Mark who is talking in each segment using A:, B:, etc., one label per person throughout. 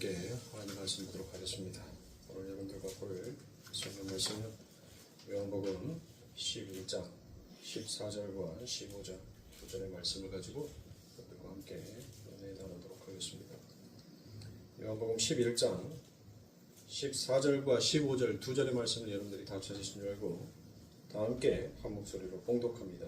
A: 함께 하나님 말씀 보도록 하겠습니다. 오늘 여러분들과 볼 성경 말씀은 요한복음 11장 14절과 15절 9절의 말씀을 가지고 여러분들과 함께 은혜 나누도록 하겠습니다. 요한복음 11장 14절과 15절 두 절의 말씀을 여러분들이 다 찾으신 줄 알고 다 함께 한 목소리로 봉독합니다.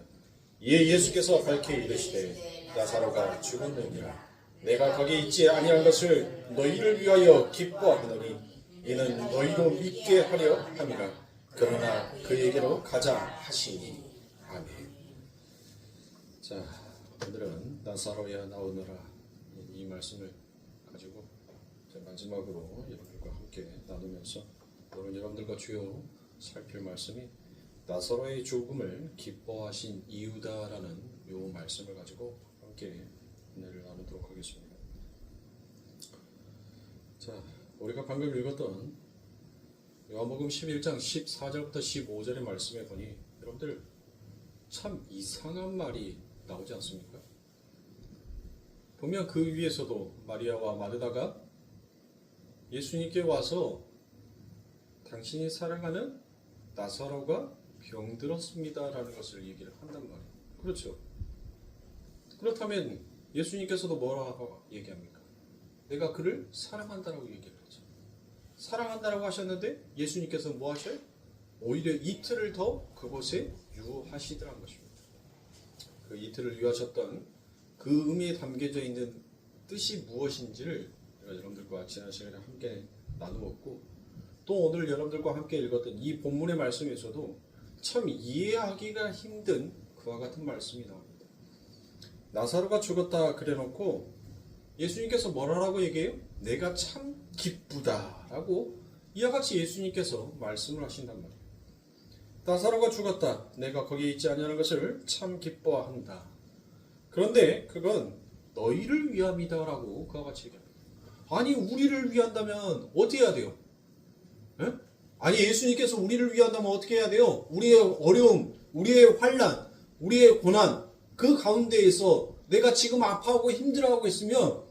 A: 이에 예수께서 밝히 이르시되 나사로가 죽었느니라. 내가 거기 있지 아니한 것을 너희를 위하여 기뻐하노니 이는 너희로 믿게 하려 함이라. 그러나 그에게로 가자 하시니. 아멘. 자, 오늘은 나사로야 나오너라 이 말씀을 가지고 마지막으로 여러분들과 함께 나누면서 오늘 여러분들과 주요 살필 말씀이 나사로의 죽음을 기뻐하신 이유다라는 요 말씀을 가지고 함께 은혜를 나누도록 하겠습니다. 자, 우리가 방금 읽었던 요한복음 11장 14절부터 15절의 말씀에 보니 여러분들 참 이상한 말이 나오지 않습니까? 보면 그 위에서도 마리아와 마르다가 예수님께 와서 당신이 사랑하는 나사로가 병들었습니다 라는 것을 얘기를 한단 말이에요. 그렇죠? 그렇다면 예수님께서도 뭐라고 얘기합니까? 내가 그를 사랑한다라고 얘기를 하죠. 사랑한다라고 하셨는데 예수님께서 뭐 하셔요? 오히려 이틀을 더 그곳에 유하시더란 것입니다. 그 이틀을 유하셨던 그 의미에 담겨져 있는 뜻이 무엇인지를 제가 여러분들과 지난 시간에 함께 나누었고 또 오늘 여러분들과 함께 읽었던 이 본문의 말씀에서도 참 이해하기가 힘든 그와 같은 말씀이 나옵니다. 나사로가 죽었다 그래놓고 예수님께서 뭐라고 얘기해요? 내가 참 기쁘다라고 이와 같이 예수님께서 말씀을 하신단 말이에요. 나사로가 죽었다. 내가 거기에 있지 아니하는 것을 참 기뻐한다. 그런데 그건 너희를 위함이다라고 그와 같이 얘기합니다. 아니 우리를 위한다면 어떻게 해야 돼요? 에? 아니 예수님께서 우리를 위한다면 어떻게 해야 돼요? 우리의 어려움, 우리의 환난, 우리의 고난 그 가운데에서 내가 지금 아파하고 힘들어하고 있으면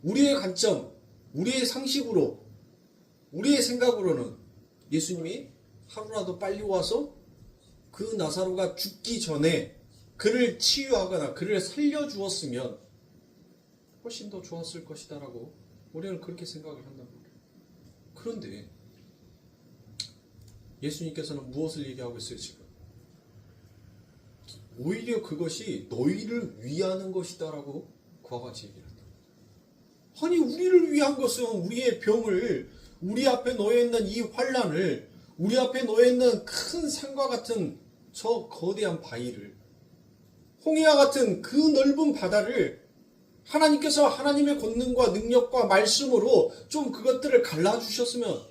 A: 우리의 관점, 우리의 상식으로, 우리의 생각으로는 예수님이 하루라도 빨리 와서 그 나사로가 죽기 전에 그를 치유하거나 그를 살려주었으면 훨씬 더 좋았을 것이다라고 우리는 그렇게 생각을 한단 말이에요. 그런데 예수님께서는 무엇을 얘기하고 있어요 지금? 오히려 그것이 너희를 위하는 것이다라고 그와 같이 얘기를 한다. 아니 우리를 위한 것은 우리의 병을, 우리 앞에 놓여있는 이 환난을, 우리 앞에 놓여있는 큰 산과 같은 저 거대한 바위를, 홍해와 같은 그 넓은 바다를 하나님께서 하나님의 권능과 능력과 말씀으로 좀 그것들을 갈라주셨으면,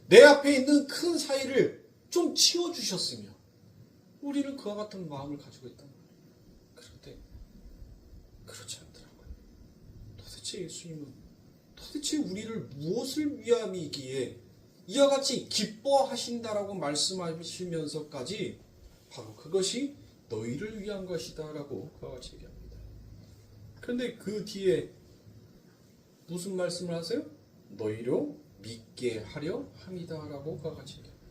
A: 내 앞에 있는 큰 사이를 좀 치워주셨으면 우리는 그와 같은 마음을 가지고 있단 말이에요. 그런데 그렇지 않더라고요. 도대체 예수님은 도대체 우리를 무엇을 위함이기에 이와 같이 기뻐하신다라고 말씀하시면서까지 바로 그것이 너희를 위한 것이다 라고 그와 같이 얘기합니다. 그런데 그 뒤에 무슨 말씀을 하세요? 너희로 믿게 하려 함이다 라고 그와 같이 얘기합니다.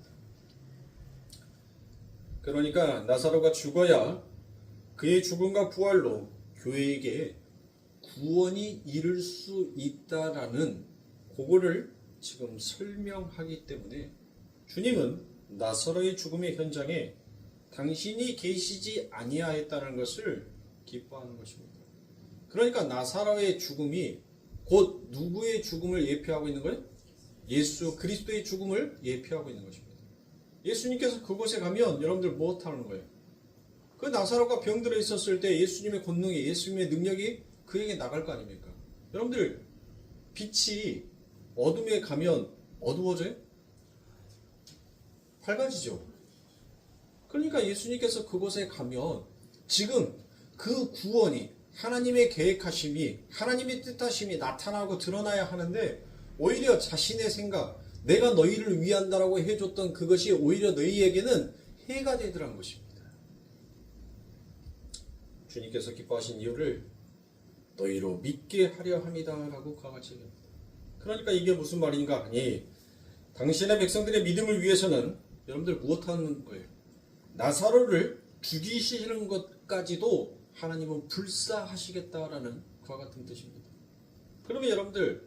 A: 그러니까 나사로가 죽어야 그의 죽음과 부활로 교회에게 구원이 이를 수 있다라는 그거를 지금 설명하기 때문에 주님은 나사로의 죽음의 현장에 당신이 계시지 아니하였다는 것을 기뻐하는 것입니다. 그러니까 나사로의 죽음이 곧 누구의 죽음을 예표하고 있는 거예요? 예수 그리스도의 죽음을 예표하고 있는 것입니다. 예수님께서 그곳에 가면 여러분들 무엇 하는 거예요? 그 나사로가 병들어 있었을 때 예수님의 권능이, 예수님의 능력이 그에게 나갈 거 아닙니까? 여러분들 빛이 어둠에 가면 어두워져요? 밝아지죠. 그러니까 예수님께서 그곳에 가면 지금 그 구원이 하나님의 계획하심이, 하나님의 뜻하심이 나타나고 드러나야 하는데 오히려 자신의 생각, 내가 너희를 위한다라고 해줬던 그것이 오히려 너희에게는 해가 되더란 것입니다. 주님께서 기뻐하신 이유를 너희로 믿게 하려 함이다 라고 그와 같이 얘기합니다. 그러니까 이게 무슨 말인가 하니 당신의 백성들의 믿음을 위해서는 여러분들 무엇하는 거예요? 나사로를 죽이시는 것까지도 하나님은 불사하시겠다라는 그와 같은 뜻입니다. 그러면 여러분들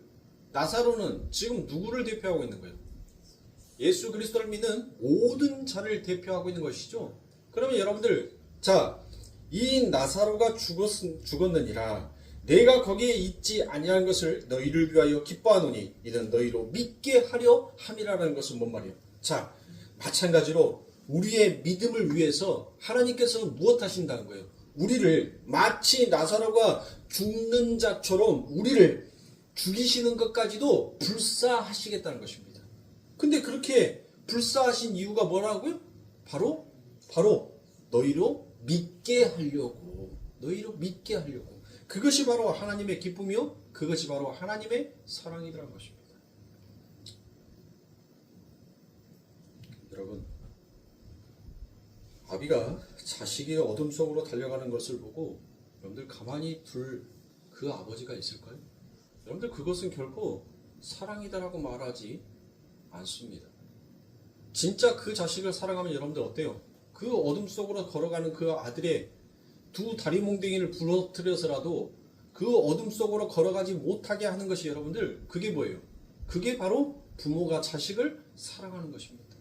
A: 나사로는 지금 누구를 대표하고 있는 거예요? 예수 그리스도를 믿는 모든 자를 대표하고 있는 것이죠. 그러면 여러분들 이 나사로가 죽었느니라 내가 거기에 있지 아니한 것을 너희를 위하여 기뻐하노니 이는 너희로 믿게 하려 함이라는 것은 뭔 말이에요? 마찬가지로 우리의 믿음을 위해서 하나님께서 무엇 하신다는 거예요? 우리를 마치 나사로가 죽는 자처럼 우리를 죽이시는 것까지도 불사하시겠다는 것입니다. 근데 그렇게 불사하신 이유가 뭐라고요? 바로 너희로 믿게 하려고. 그것이 바로 하나님의 기쁨이요. 그것이 바로 하나님의 사랑이라는 것입니다. 여러분, 아비가 자식이 어둠 속으로 달려가는 것을 보고 여러분들 가만히 둘 그 아버지가 있을까요? 여러분들 그것은 결코 사랑이다라고 말하지 않습니다. 진짜 그 자식을 사랑하면 여러분들 어때요? 그 어둠 속으로 걸어가는 그 아들의 두 다리 몽둥이를 부러뜨려서라도 그 어둠 속으로 걸어가지 못하게 하는 것이 여러분들 그게 뭐예요? 그게 바로 부모가 자식을 사랑하는 것입니다.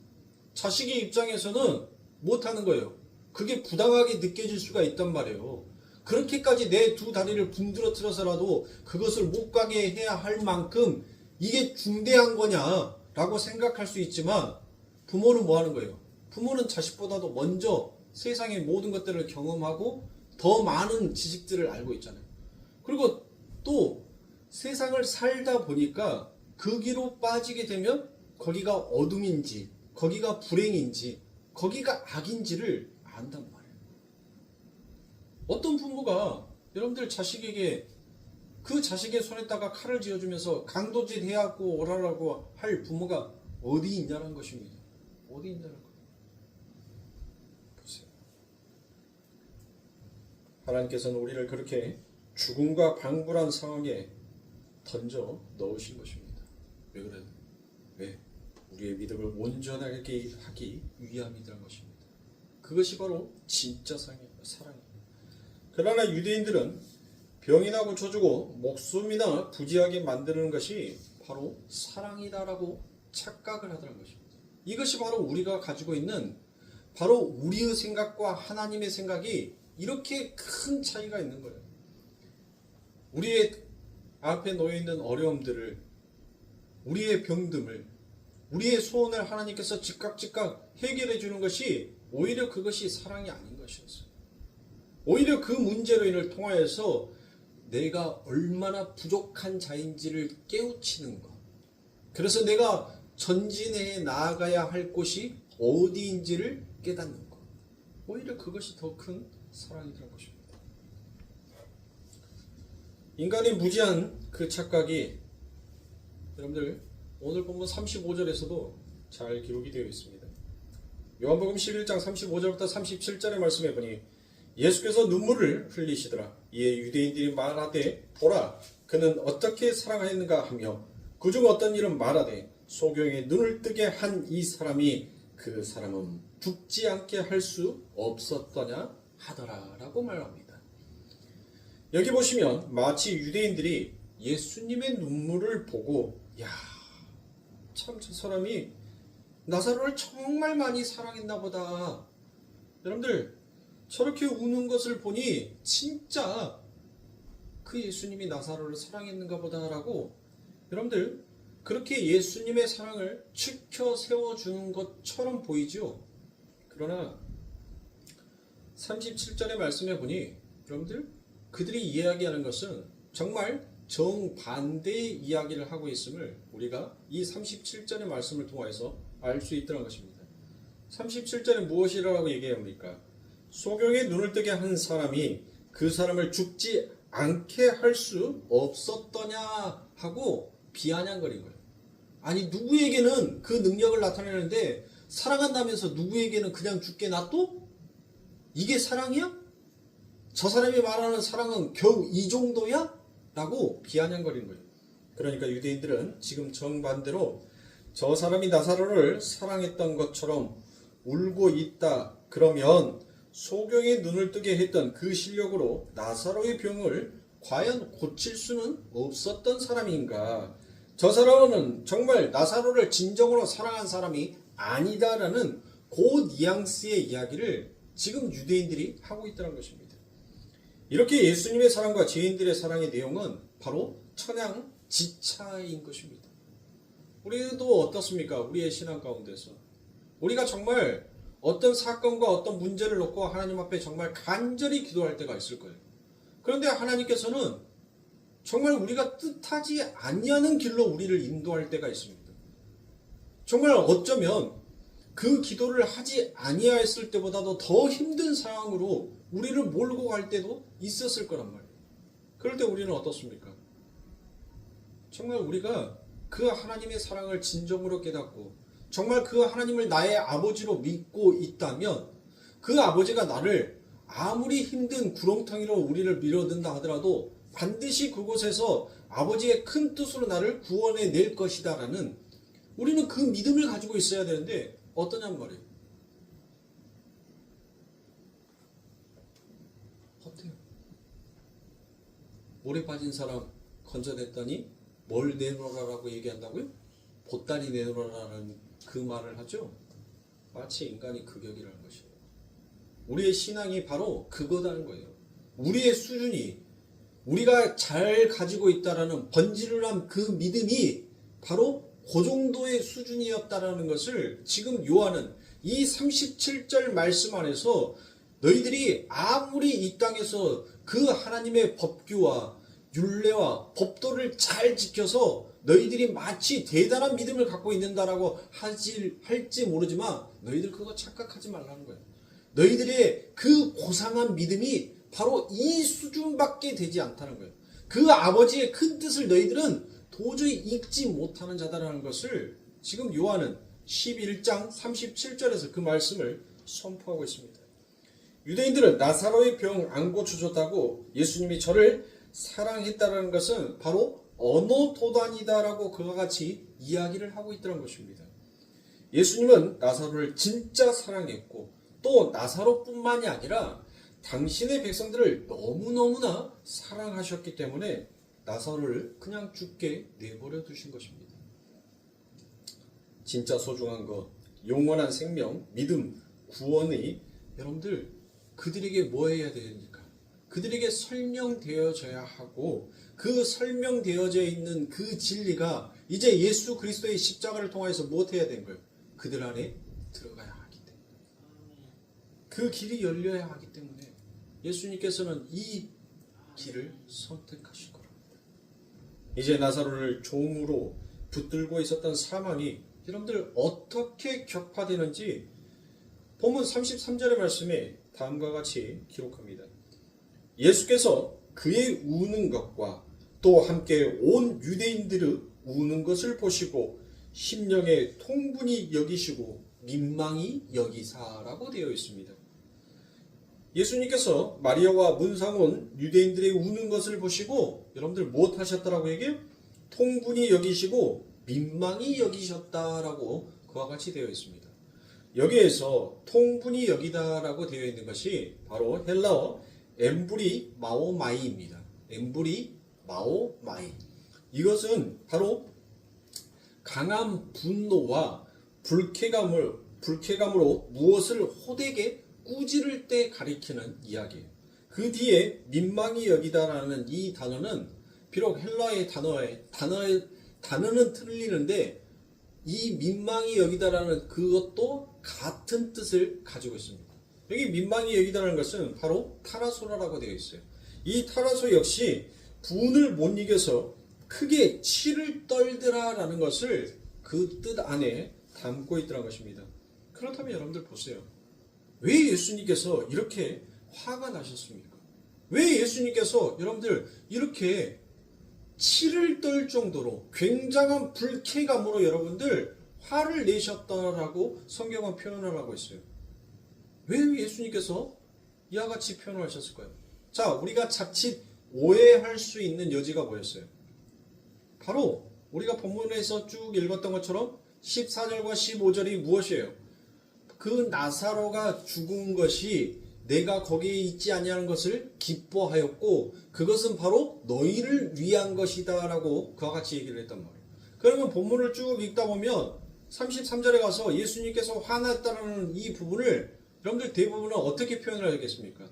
A: 자식의 입장에서는 못하는 거예요. 그게 부당하게 느껴질 수가 있단 말이에요. 그렇게까지 내 두 다리를 분들어뜨려서라도 그것을 못 가게 해야 할 만큼 이게 중대한 거냐라고 생각할 수 있지만 부모는 뭐 하는 거예요? 부모는 자식보다도 먼저 세상의 모든 것들을 경험하고 더 많은 지식들을 알고 있잖아요. 그리고 또 세상을 살다 보니까 그 길로 빠지게 되면 거기가 어둠인지 거기가 불행인지 거기가 악인지를 안단 말이에요. 어떤 부모가 여러분들 자식에게 그 자식의 손에다가 칼을 쥐어주면서 강도질 해야하고 오라라고 할 부모가 어디 있냐는 것입니다. 어디 있냐는 거예요. 보세요. 하나님께서는 우리를 그렇게 죽음과 방불한 상황에 던져 넣으신 것입니다. 왜 그래요? 왜? 우리의 믿음을 온전하게 하기 위함이라는 것입니다. 그것이 바로 진짜 사랑입니다. 그러나 유대인들은 병이 나고 쳐주고 목숨이나 부지하게 만드는 것이 바로 사랑이다라고 착각을 하더라는 것입니다. 이것이 바로 우리가 가지고 있는 바로 우리의 생각과 하나님의 생각이 이렇게 큰 차이가 있는 거예요. 우리의 앞에 놓여있는 어려움들을, 우리의 병듦을, 우리의 소원을 하나님께서 즉각 해결해 주는 것이 오히려 그것이 사랑이 아닌 것이었어요. 오히려 그 문제로 인을 통하여서 내가 얼마나 부족한 자인지를 깨우치는 것. 그래서 내가 전진해 나아가야 할 곳이 어디인지를 깨닫는 것. 오히려 그것이 더 큰 사랑이라는 것입니다. 인간의 무지한 그 착각이 여러분들 오늘 본문 35절에서도 잘 기록이 되어 있습니다. 요한복음 11장 35절부터 37절의 말씀해 보니 예수께서 눈물을 흘리시더라. 이에 유대인들이 말하되 보라 그는 어떻게 사랑하였는가 하며 그중 어떤 이는 말하되 소경의 눈을 뜨게 한 이 사람이 그 사람은 죽지 않게 할 수 없었더냐 하더라 라고 말합니다. 여기 보시면 마치 유대인들이 예수님의 눈물을 보고 참 저 사람이 나사로를 정말 많이 사랑했나 보다. 여러분들 저렇게 우는 것을 보니 진짜 그 예수님이 나사로를 사랑했는가 보다라고 여러분들 그렇게 예수님의 사랑을 치켜 세워주는 것처럼 보이죠. 그러나 37절의 말씀에 보니 여러분들 그들이 이야기하는 것은 정말 정반대의 이야기를 하고 있음을 우리가 이 37절의 말씀을 통해서 알 수 있다는 것입니다. 37절에 무엇이라고 얘기합니까? 소경의 눈을 뜨게 한 사람이 그 사람을 죽지 않게 할 수 없었더냐 하고 비아냥거린 거예요. 아니 누구에게는 그 능력을 나타내는데 사랑한다면서 누구에게는 그냥 죽게 놔둬? 이게 사랑이야? 저 사람이 말하는 사랑은 겨우 이 정도야? 라고 비아냥거린 거예요. 그러니까 유대인들은 지금 정반대로 저 사람이 나사로를 사랑했던 것처럼 울고 있다. 그러면 소경의 눈을 뜨게 했던 그 실력으로 나사로의 병을 과연 고칠 수는 없었던 사람인가? 저 사람은 정말 나사로를 진정으로 사랑한 사람이 아니다라는 그 뉘앙스의 이야기를 지금 유대인들이 하고 있다는 것입니다. 이렇게 예수님의 사랑과 죄인들의 사랑의 내용은 바로 천양지차인 것입니다. 우리도 어떻습니까? 우리의 신앙 가운데서 우리가 정말 어떤 사건과 어떤 문제를 놓고 하나님 앞에 정말 간절히 기도할 때가 있을 거예요. 그런데 하나님께서는 정말 우리가 뜻하지 아니하는 길로 우리를 인도할 때가 있습니다. 정말 어쩌면 그 기도를 하지 아니하였을 때보다도 더 힘든 상황으로 우리를 몰고 갈 때도 있었을 거란 말이에요. 그럴 때 우리는 어떻습니까? 정말 우리가 그 하나님의 사랑을 진정으로 깨닫고 정말 그 하나님을 나의 아버지로 믿고 있다면 그 아버지가 나를 아무리 힘든 구렁텅이로 우리를 밀어든다 하더라도 반드시 그곳에서 아버지의 큰 뜻으로 나를 구원해 낼 것이다 라는 우리는 그 믿음을 가지고 있어야 되는데 어떠냔 말이에요. 어때요? 물에 빠진 사람 건져냈더니 뭘 내놓으라고 얘기한다고요? 보따리 내놓으라는 그 말을 하죠. 마치 인간이 극역이라는 것이에요. 우리의 신앙이 바로 그거다는 거예요. 우리의 수준이 우리가 잘 가지고 있다라는 번지르르한 그 믿음이 바로 그 정도의 수준이었다라는 것을 지금 요한은 이 37절 말씀 안에서 너희들이 아무리 이 땅에서 그 하나님의 법규와 율례와 법도를 잘 지켜서 너희들이 마치 대단한 믿음을 갖고 있는다라고 할지 모르지만 너희들 그거 착각하지 말라는 거예요. 너희들의 그 고상한 믿음이 바로 이 수준밖에 되지 않다는 거예요. 그 아버지의 큰 뜻을 너희들은 도저히 읽지 못하는 자다라는 것을 지금 요한은 11장 37절에서 그 말씀을 선포하고 있습니다. 유대인들은 나사로의 병 안 고쳐줬다고 예수님이 저를 사랑했다는 것은 바로 언어도단이다라고 그와 같이 이야기를 하고 있다는 것입니다. 예수님은 나사로를 진짜 사랑했고 또 나사로뿐만이 아니라 당신의 백성들을 너무너무나 사랑하셨기 때문에 나사로를 그냥 죽게 내버려 두신 것입니다. 진짜 소중한 것, 영원한 생명, 믿음, 구원이 여러분들 그들에게 뭐 해야 되니까? 그들에게 설명되어져야 하고 그 설명되어져 있는 그 진리가 이제 예수 그리스도의 십자가를 통해서 무엇해야 되는 거예요? 그들 안에 들어가야 하기 때문에 그 길이 열려야 하기 때문에 예수님께서는 이 길을 선택하실 거랍니다. 이제 나사로를 종으로 붙들고 있었던 사망이 여러분들 어떻게 격파되는지 본문 33절의 말씀에 다음과 같이 기록합니다. 예수께서 그의 우는 것과 또 함께 온 유대인들의 우는 것을 보시고 심령에 통분히 여기시고 민망히 여기사라고 되어 있습니다. 예수님께서 마리아와 문상 유대인들의 우는 것을 보시고 여러분들 무엇 하셨다라고 얘기해요? 통분히 여기시고 민망히 여기셨다라고 그와 같이 되어 있습니다. 여기에서 통분히 여기다라고 되어 있는 것이 바로 헬라어 엠브리 마오마이입니다. 엠브리 마오마이. 이것은 바로 강한 분노와 불쾌감으로 무엇을 호되게 꾸지를 때 가리키는 이야기예요. 그 뒤에 민망히 여기다라는 이 단어는 비록 헬라의 단어는 틀리는데 이 민망히 여기다라는 그것도 같은 뜻을 가지고 있습니다. 여기 민망히 여기다라는 것은 바로 타라소라라고 되어 있어요. 이 타라소 역시 분을 못 이겨서 크게 치를 떨더라라는 것을 그 뜻 안에 담고 있더라는 것입니다. 그렇다면 여러분들 보세요. 왜 예수님께서 이렇게 화가 나셨습니까? 왜 예수님께서 여러분들 이렇게 치를 떨 정도로 굉장한 불쾌감으로 여러분들 화를 내셨다라고 성경은 표현을 하고 있어요. 왜 예수님께서 이와 같이 표현을 하셨을까요? 자, 우리가 자칫 오해할 수 있는 여지가 뭐였어요? 바로 우리가 본문에서 쭉 읽었던 것처럼 14절과 15절이 무엇이에요? 그 나사로가 죽은 것이 내가 거기에 있지 아니하는 것을 기뻐하였고 그것은 바로 너희를 위한 것이다 라고 그와 같이 얘기를 했단 말이에요. 그러면 본문을 쭉 읽다 보면 33절에 가서 예수님께서 화났다는 이 부분을 여러분들 대부분은 어떻게 표현을 하겠습니까?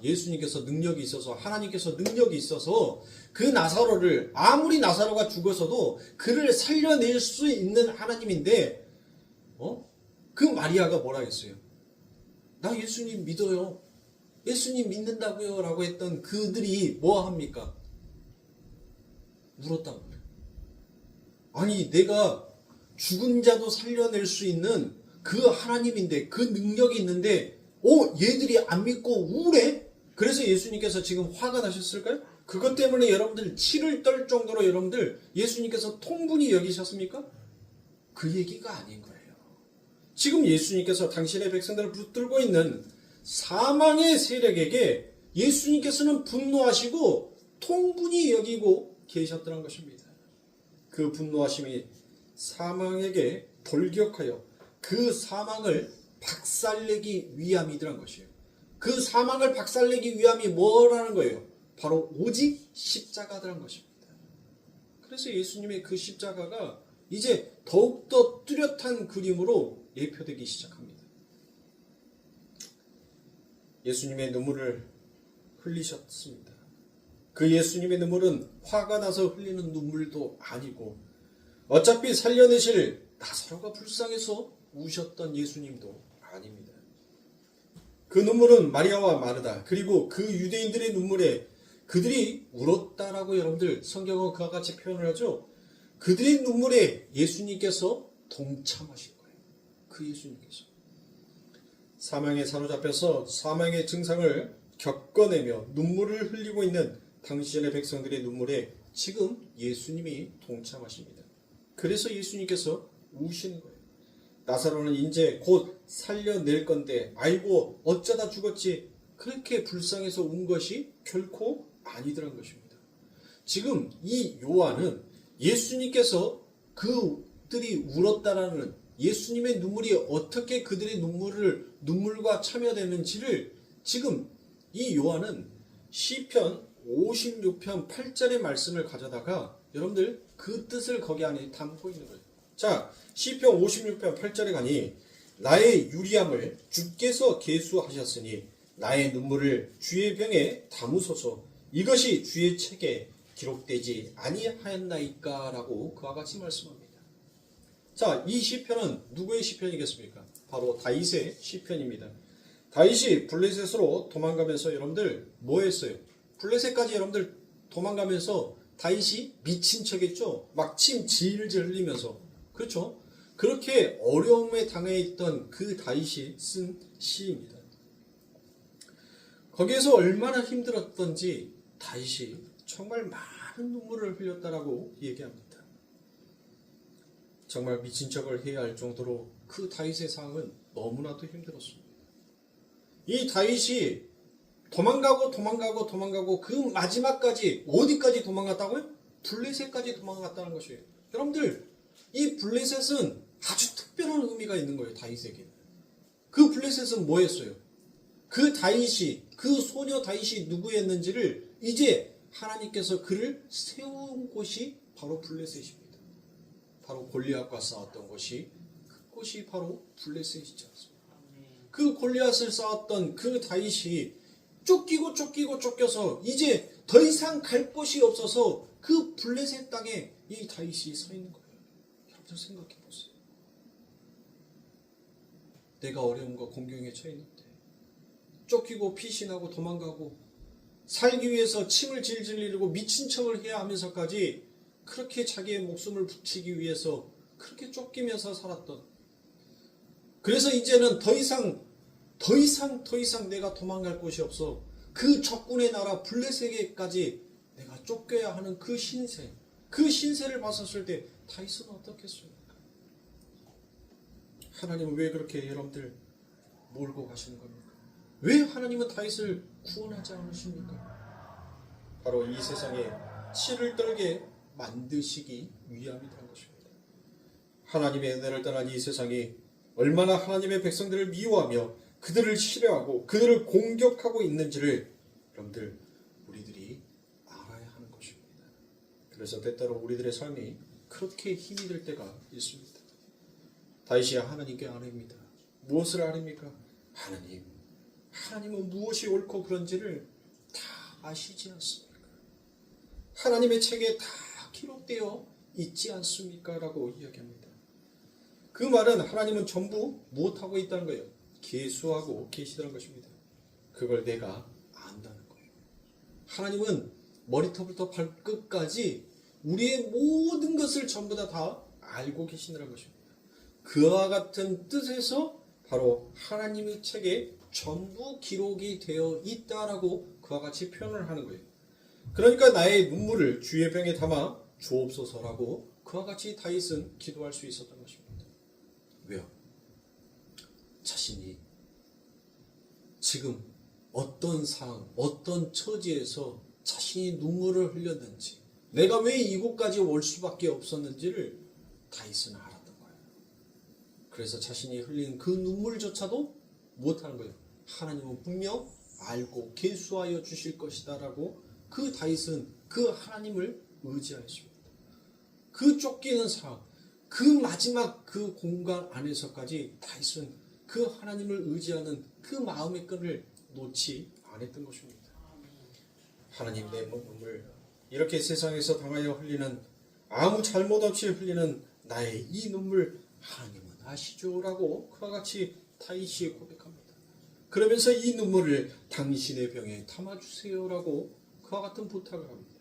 A: 예수님께서 능력이 있어서 하나님께서 능력이 있어서 그 나사로를 아무리 나사로가 죽어서도 그를 살려낼 수 있는 하나님인데 그 마리아가 뭐라 했어요? 나 예수님 믿어요. 예수님 믿는다고요 라고 했던 그들이 뭐 합니까? 울었단 말이에요. 아니 내가 죽은 자도 살려낼 수 있는 그 하나님인데 그 능력이 있는데 얘들이 안 믿고 우울해? 그래서 예수님께서 지금 화가 나셨을까요? 그것 때문에 여러분들 치를 떨 정도로 여러분들 예수님께서 통분히 여기셨습니까? 그 얘기가 아닌 거예요. 지금 예수님께서 당신의 백성들을 붙들고 있는 사망의 세력에게 예수님께서는 분노하시고 통분히 여기고 계셨다는 것입니다. 그 분노하심이 사망에게 돌격하여 그 사망을 박살내기 위함이더란 것이에요. 그 사망을 박살내기 위함이 뭐라는 거예요? 바로 오직 십자가더란 것입니다. 그래서 예수님의 그 십자가가 이제 더욱더 뚜렷한 그림으로 예표되기 시작합니다. 예수님의 눈물을 흘리셨습니다. 그 예수님의 눈물은 화가 나서 흘리는 눈물도 아니고 어차피 살려내실 나사로가 불쌍해서 우셨던 예수님도 아닙니다. 그 눈물은 마리아와 마르다 그리고 그 유대인들의 눈물에 그들이 울었다라고 여러분들 성경은 그와 같이 표현을 하죠. 그들의 눈물에 예수님께서 동참하신 거예요. 그 예수님께서 사망에 사로잡혀서 사망의 증상을 겪어내며 눈물을 흘리고 있는 당신의 백성들의 눈물에 지금 예수님이 동참하십니다. 그래서 예수님께서 우시는 거예요. 나사로는 이제 곧 살려낼 건데 아이고 어쩌다 죽었지 그렇게 불쌍해서 운 것이 결코 아니더란 것입니다. 지금 이 요한은 예수님께서 그들이 울었다라는 예수님의 눈물이 어떻게 그들의 눈물과 참여되는지를 지금 이 요한은 시편 56편 8절의 말씀을 가져다가 여러분들 그 뜻을 거기 안에 담고 있는 거예요. 자, 시편 56편 8절에 가니 나의 유리함을 주께서 계수하셨으니 나의 눈물을 주의 병에 담으소서 이것이 주의 책에 기록되지 아니하였나이까 라고 그와 같이 말씀합니다. 자, 이 시편은 누구의 시편이겠습니까? 바로 다윗의 시편입니다. 다윗이 블레셋으로 도망가면서 여러분들 뭐 했어요? 블레셋까지 여러분들 도망가면서 다윗이 미친 척했죠? 막 침 질질 흘리면서. 그렇죠? 그렇게 어려움에 당해 있던 그 다윗이 쓴 시입니다. 거기에서 얼마나 힘들었던지 다윗이 정말 많은 눈물을 흘렸다라고 얘기합니다. 정말 미친 척을 해야 할 정도로 그 다윗의 상황은 너무나도 힘들었습니다. 이 다윗이 도망가고 그 마지막까지 어디까지 도망갔다고요? 블레셋까지 도망갔다는 것이에요. 여러분들 이 블레셋은 아주 특별한 의미가 있는 거예요. 다윗에게. 그 블레셋은 뭐였어요? 그 다윗이 그 소녀 다윗이 누구였는지를 이제 하나님께서 그를 세운 곳이 바로 블레셋입니다. 바로 골리앗과 싸웠던 곳이 그곳이 바로 블레셋이지 않습니까? 그 골리앗을 싸웠던 그 다윗이 쫓겨서 이제 더 이상 갈 곳이 없어서 그 블레셋 땅에 이 다윗이 서 있는 거예요. 여러분들 생각해 보세요. 내가 어려움과 공경에 처했는데 쫓기고 피신하고 도망가고 살기 위해서 침을 질질 흘리고 미친 척을 해야 하면서까지 그렇게 자기의 목숨을 붙이기 위해서 그렇게 쫓기면서 살았던, 그래서 이제는 더 이상 내가 도망갈 곳이 없어 그 적군의 나라 블레셋에게까지 내가 쫓겨야 하는 그 신세를 봤었을 때 다윗은 어떻겠습니까? 하나님은 왜 그렇게 여러분들 몰고 가시는 겁니까? 왜 하나님은 다윗을 구원하지 않으십니까? 바로 이 세상에 치를 떨게 만드시기 위함이라는 것입니다. 하나님의 은혜를 떠난 이 세상이 얼마나 하나님의 백성들을 미워하며 그들을 싫어하고 그들을 공격하고 있는지를 여러분들 우리들이 알아야 하는 것입니다. 그래서 때때로 우리들의 삶이 그렇게 힘이 들 때가 있습니다. 다윗이 하나님께 아뢰입니다. 무엇을 아뢰입니까? 하나님은 무엇이 옳고 그런지를 다 아시지 않습니까? 하나님의 책에 다 기록되어 있지 않습니까? 라고 이야기합니다. 그 말은 하나님은 전부 무엇하고 있다는 거예요? 계수하고 계시다는 것입니다. 그걸 내가 안다는 거예요. 하나님은 머리털부터 발끝까지 우리의 모든 것을 전부 다 알고 계시다는 것입니다. 그와 같은 뜻에서 바로 하나님의 책에 전부 기록이 되어 있다라고 그와 같이 표현을 하는 거예요. 그러니까 나의 눈물을 주의 병에 담아 주옵소서라고 그와 같이 다윗은 기도할 수 있었던 것입니다. 왜요? 자신이 지금 어떤 상황, 어떤 처지에서 자신이 눈물을 흘렸는지, 내가 왜 이곳까지 올 수밖에 없었는지를 다윗은 알았던 거예요. 그래서 자신이 흘린 그 눈물조차도 못하는 거예요. 하나님은 분명 알고 계수하여 주실 것이다 라고 그 다윗은 그 하나님을 의지하였습니다. 그 쫓기는 상황, 그 마지막 그 공간 안에서까지 다윗은 그 하나님을 의지하는 그 마음의 끈을 놓지 않았던 것입니다. 하나님 내 눈물, 이렇게 세상에서 당하여 흘리는, 아무 잘못 없이 흘리는 나의 이 눈물 하나님은 아시죠? 라고 그와 같이 다윗이 고백합니다. 그러면서 이 눈물을 당신의 병에 담아주세요 라고 그와 같은 부탁을 합니다.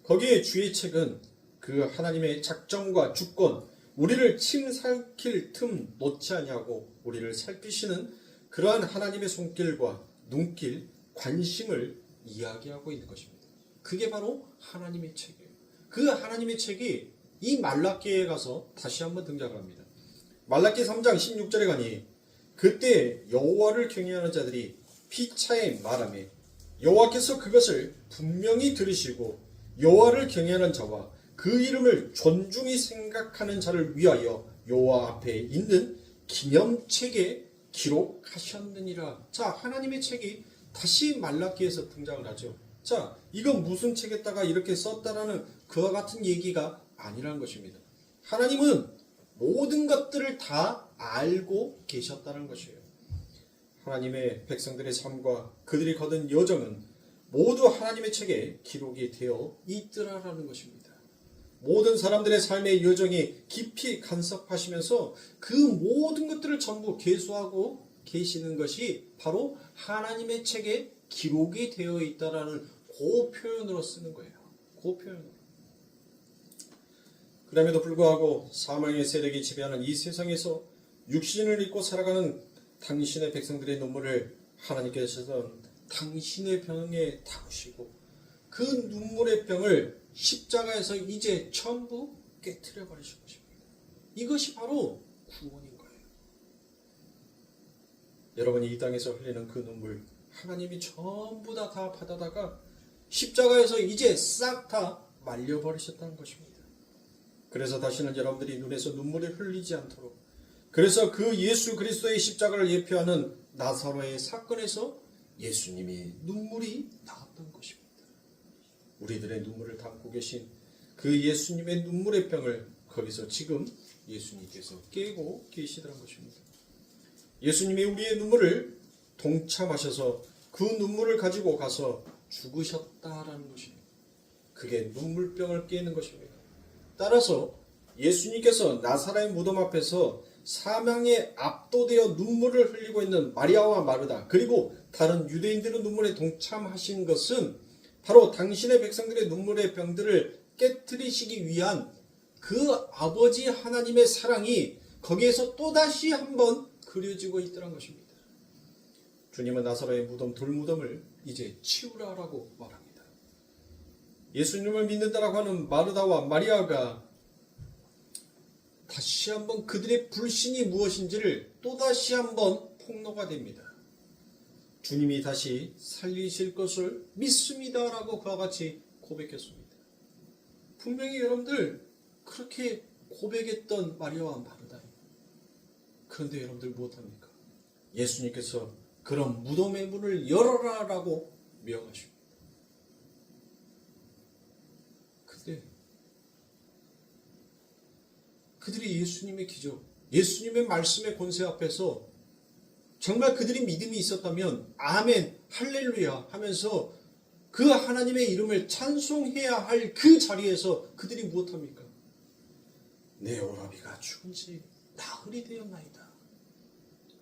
A: 거기에 주의 책은 그 하나님의 작정과 주권, 우리를 침살킬 틈 놓지 아니하고 우리를 살피시는 그러한 하나님의 손길과 눈길, 관심을 이야기하고 있는 것입니다. 그게 바로 하나님의 책이에요. 그 하나님의 책이 이 말라기에 가서 다시 한번 등장합니다. 말라기 3장 16절에 가니 그때 여호와를 경외하는 자들이 피차에 말하며 여호와께서 그것을 분명히 들으시고 여호와를 경외하는 자와 그 이름을 존중히 생각하는 자를 위하여 여호와 앞에 있는 기념책에 기록하셨느니라. 자, 하나님의 책이 다시 말라기에서 등장을 하죠. 자, 이건 무슨 책에다가 이렇게 썼다라는 그와 같은 얘기가 아니라는 것입니다. 하나님은 모든 것들을 다 알고 계셨다는 것이에요. 하나님의 백성들의 삶과 그들이 거둔 여정은 모두 하나님의 책에 기록이 되어 있더라라는 것입니다. 모든 사람들의 삶의 여정이 깊이 간섭하시면서 그 모든 것들을 전부 계수하고 계시는 것이 바로 하나님의 책에 기록이 되어 있다라는 그 표현으로 쓰는 거예요. 그 표현으로. 그럼에도 불구하고 사망의 세력이 지배하는 이 세상에서 육신을 입고 살아가는 당신의 백성들의 눈물을 하나님께서는 당신의 병에 담으시고 그 눈물의 병을 십자가에서 이제 전부 깨트려 버리신 것입니다. 이것이 바로 구원인 거예요. 여러분이 이 땅에서 흘리는 그 눈물 하나님이 전부 다 받아다가 십자가에서 이제 싹 다 말려버리셨다는 것입니다. 그래서 다시는 여러분들이 눈에서 눈물이 흘리지 않도록, 그래서 그 예수 그리스도의 십자가를 예표하는 나사로의 사건에서 예수님이 눈물이 나왔던 것입니다. 우리들의 눈물을 담고 계신 그 예수님의 눈물의 병을 거기서 지금 예수님께서 깨고 계시더란 것입니다. 예수님이 우리의 눈물을 동참하셔서 그 눈물을 가지고 가서 죽으셨다라는 것입니다. 그게 눈물병을 깨는 것입니다. 따라서 예수님께서 나사렛 무덤 앞에서 사망에 압도되어 눈물을 흘리고 있는 마리아와 마르다, 그리고 다른 유대인들의 눈물에 동참하신 것은 바로 당신의 백성들의 눈물의 병들을 깨트리시기 위한 그 아버지 하나님의 사랑이 거기에서 또다시 한번 그려지고 있더란 것입니다. 주님은 나사로의 무덤, 돌무덤을 이제 치우라라고 말합니다. 예수님을 믿는다라고 하는 마르다와 마리아가 다시 한번 그들의 불신이 무엇인지를 또다시 한번 폭로가 됩니다. 주님이 다시 살리실 것을 믿습니다라고 그와 같이 고백했습니다. 분명히 여러분들 그렇게 고백했던 마리아와 마르다. 그런데 여러분들 무엇합니까? 예수님께서 그런 무덤의 문을 열어라라고 명하십니다. 근데 그들이 예수님의 기적, 예수님의 말씀의 권세 앞에서 정말 그들이 믿음이 있었다면 아멘, 할렐루야 하면서 그 하나님의 이름을 찬송해야 할 그 자리에서 그들이 무엇합니까? 내 오라비가 죽은 지 나흘이 되었나이다.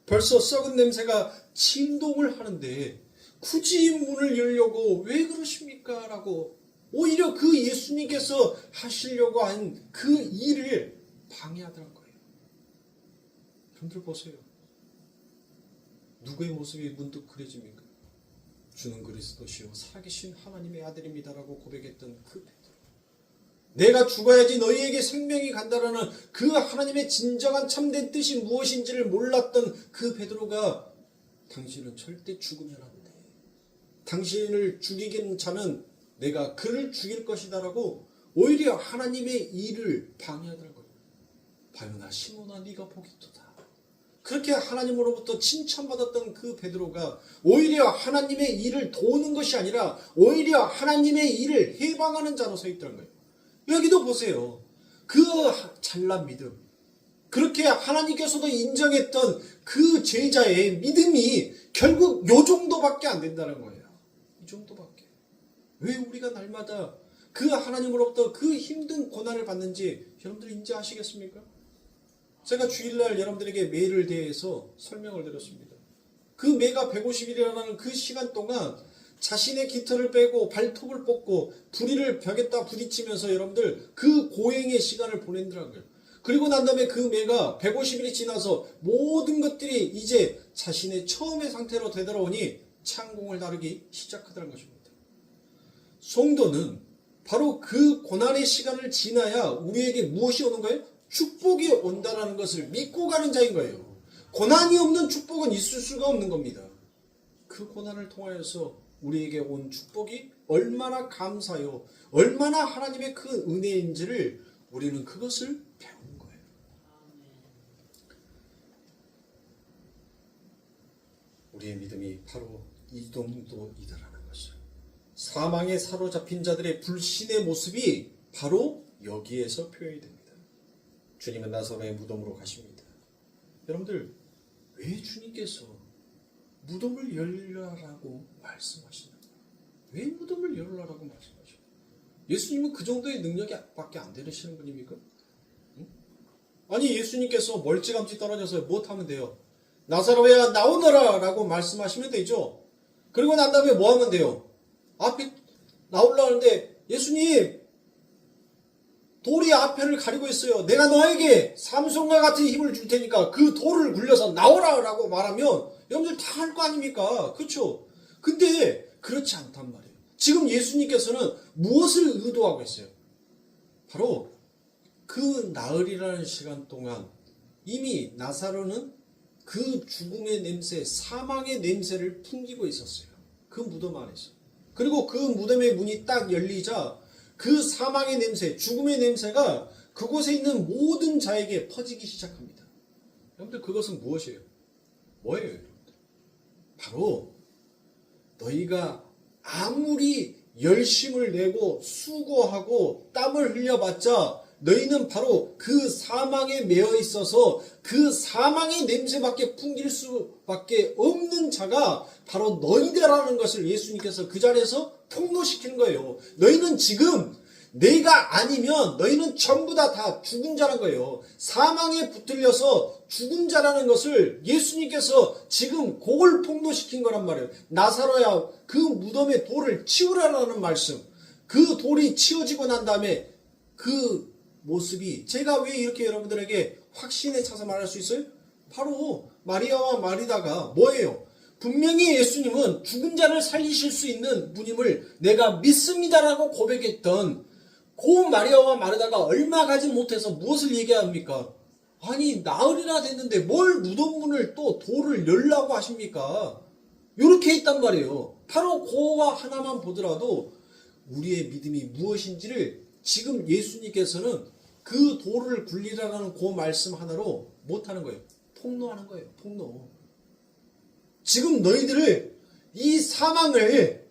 A: 벌써 썩은 냄새가 진동을 하는데 굳이 문을 열려고 왜 그러십니까? 라고 오히려 그 예수님께서 하시려고 한 그 일을 방해하더란 거예요. 여러분들 보세요. 누구의 모습이 문득 그려집니까? 주는 그리스도시요 살아계신 하나님의 아들입니다라고 고백했던 그 베드로. 내가 죽어야지 너희에게 생명이 간다라는 그 하나님의 진정한 참된 뜻이 무엇인지를 몰랐던 그 베드로가 당신은 절대 죽으면 안 돼. 당신을 죽이는 자는 내가 그를 죽일 것이다라고 오히려 하나님의 일을 방해하더라고요. 바요나 시몬아 네가 복이도다. 그렇게 하나님으로부터 칭찬받았던 그 베드로가 오히려 하나님의 일을 도우는 것이 아니라 오히려 하나님의 일을 해방하는 자로 서 있다는 거예요. 여기도 보세요. 그 잘난 믿음. 그렇게 하나님께서도 인정했던 그 제자의 믿음이 결국 요 정도밖에 안 된다는 거예요. 이 정도밖에. 왜 우리가 날마다 그 하나님으로부터 그 힘든 고난을 받는지 여러분들 인지하시겠습니까? 제가 주일날 여러분들에게 매를 대해서 설명을 드렸습니다. 그 매가 150일이라는 그 시간 동안 자신의 깃털을 빼고 발톱을 뽑고 부리를 벽에다 부딪히면서 여러분들 그 고행의 시간을 보낸다고요. 그리고 난 다음에 그 매가 150일이 지나서 모든 것들이 이제 자신의 처음의 상태로 되돌아오니 창공을 다루기 시작하더라는 것입니다. 성도는 바로 그 고난의 시간을 지나야 우리에게 무엇이 오는 거예요? 축복이 온다는 것을 믿고 가는 자인 거예요. 고난이 없는 축복은 있을 수가 없는 겁니다. 그 고난을 통하여서 우리에게 온 축복이 얼마나 감사요, 얼마나 하나님의 그 은혜인지를 우리는 그것을 배우는 거예요. 우리의 믿음이 바로 이 정도이다라는 것을. 사망에 사로잡힌 자들의 불신의 모습이 바로 여기에서 표현이 됩니다. 주님은 나사로의 무덤으로 가십니다. 여러분들, 왜 주님께서 무덤을 열라라고 말씀하시나요? 왜 무덤을 열라라고 말씀하시나요? 예수님은 그 정도의 능력이 밖에 안 되시는 분입니까? 응? 아니 예수님께서 멀찌감치 떨어져서 무엇하면 돼요? 나사로야 나오너라 라고 말씀하시면 되죠. 그리고 난 다음에 뭐 하면 돼요? 앞에 나오려는데 예수님 돌이 앞에를 가리고 있어요. 내가 너에게 삼손과 같은 힘을 줄 테니까 그 돌을 굴려서 나오라 라고 말하면 여러분들 다 할 거 아닙니까? 그렇죠? 근데 그렇지 않단 말이에요. 지금 예수님께서는 무엇을 의도하고 있어요? 바로 그 나흘이라는 시간 동안 이미 나사로는 그 죽음의 냄새, 사망의 냄새를 풍기고 있었어요. 그 무덤 안에서. 그리고 그 무덤의 문이 딱 열리자 그 사망의 냄새, 죽음의 냄새가 그곳에 있는 모든 자에게 퍼지기 시작합니다. 여러분들 그것은 무엇이에요? 뭐예요? 여러분들? 바로 너희가 아무리 열심을 내고 수고하고 땀을 흘려봤자 너희는 바로 그 사망에 매여 있어서 그 사망의 냄새밖에 풍길 수밖에 없는 자가 바로 너희다라는 것을 예수님께서 그 자리에서 폭로시키는 거예요. 너희는 지금 내가 아니면 너희는 전부 다 죽은 자란 거예요. 사망에 붙들려서 죽은 자라는 것을 예수님께서 지금 그걸 폭로시킨 거란 말이에요. 나사로야 그 무덤의 돌을 치우라라는 말씀. 그 돌이 치워지고 난 다음에 그 모습이 제가 왜 이렇게 여러분들에게 확신에 차서 말할 수 있어요? 바로 마리아와 마리다가 뭐예요? 분명히 예수님은 죽은 자를 살리실 수 있는 분임을 내가 믿습니다라고 고백했던 그 마리아와 마리다가 얼마 가지 못해서 무엇을 얘기합니까? 아니 나흘이나 됐는데 뭘 무덤문을 또 돌을 열라고 하십니까? 이렇게 했단 말이에요. 바로 그와 하나만 보더라도 우리의 믿음이 무엇인지를 지금 예수님께서는 그 돌을 굴리라는 그 말씀 하나로 못하는 거예요. 폭로하는 거예요. 폭로. 지금 너희들을 이 사망을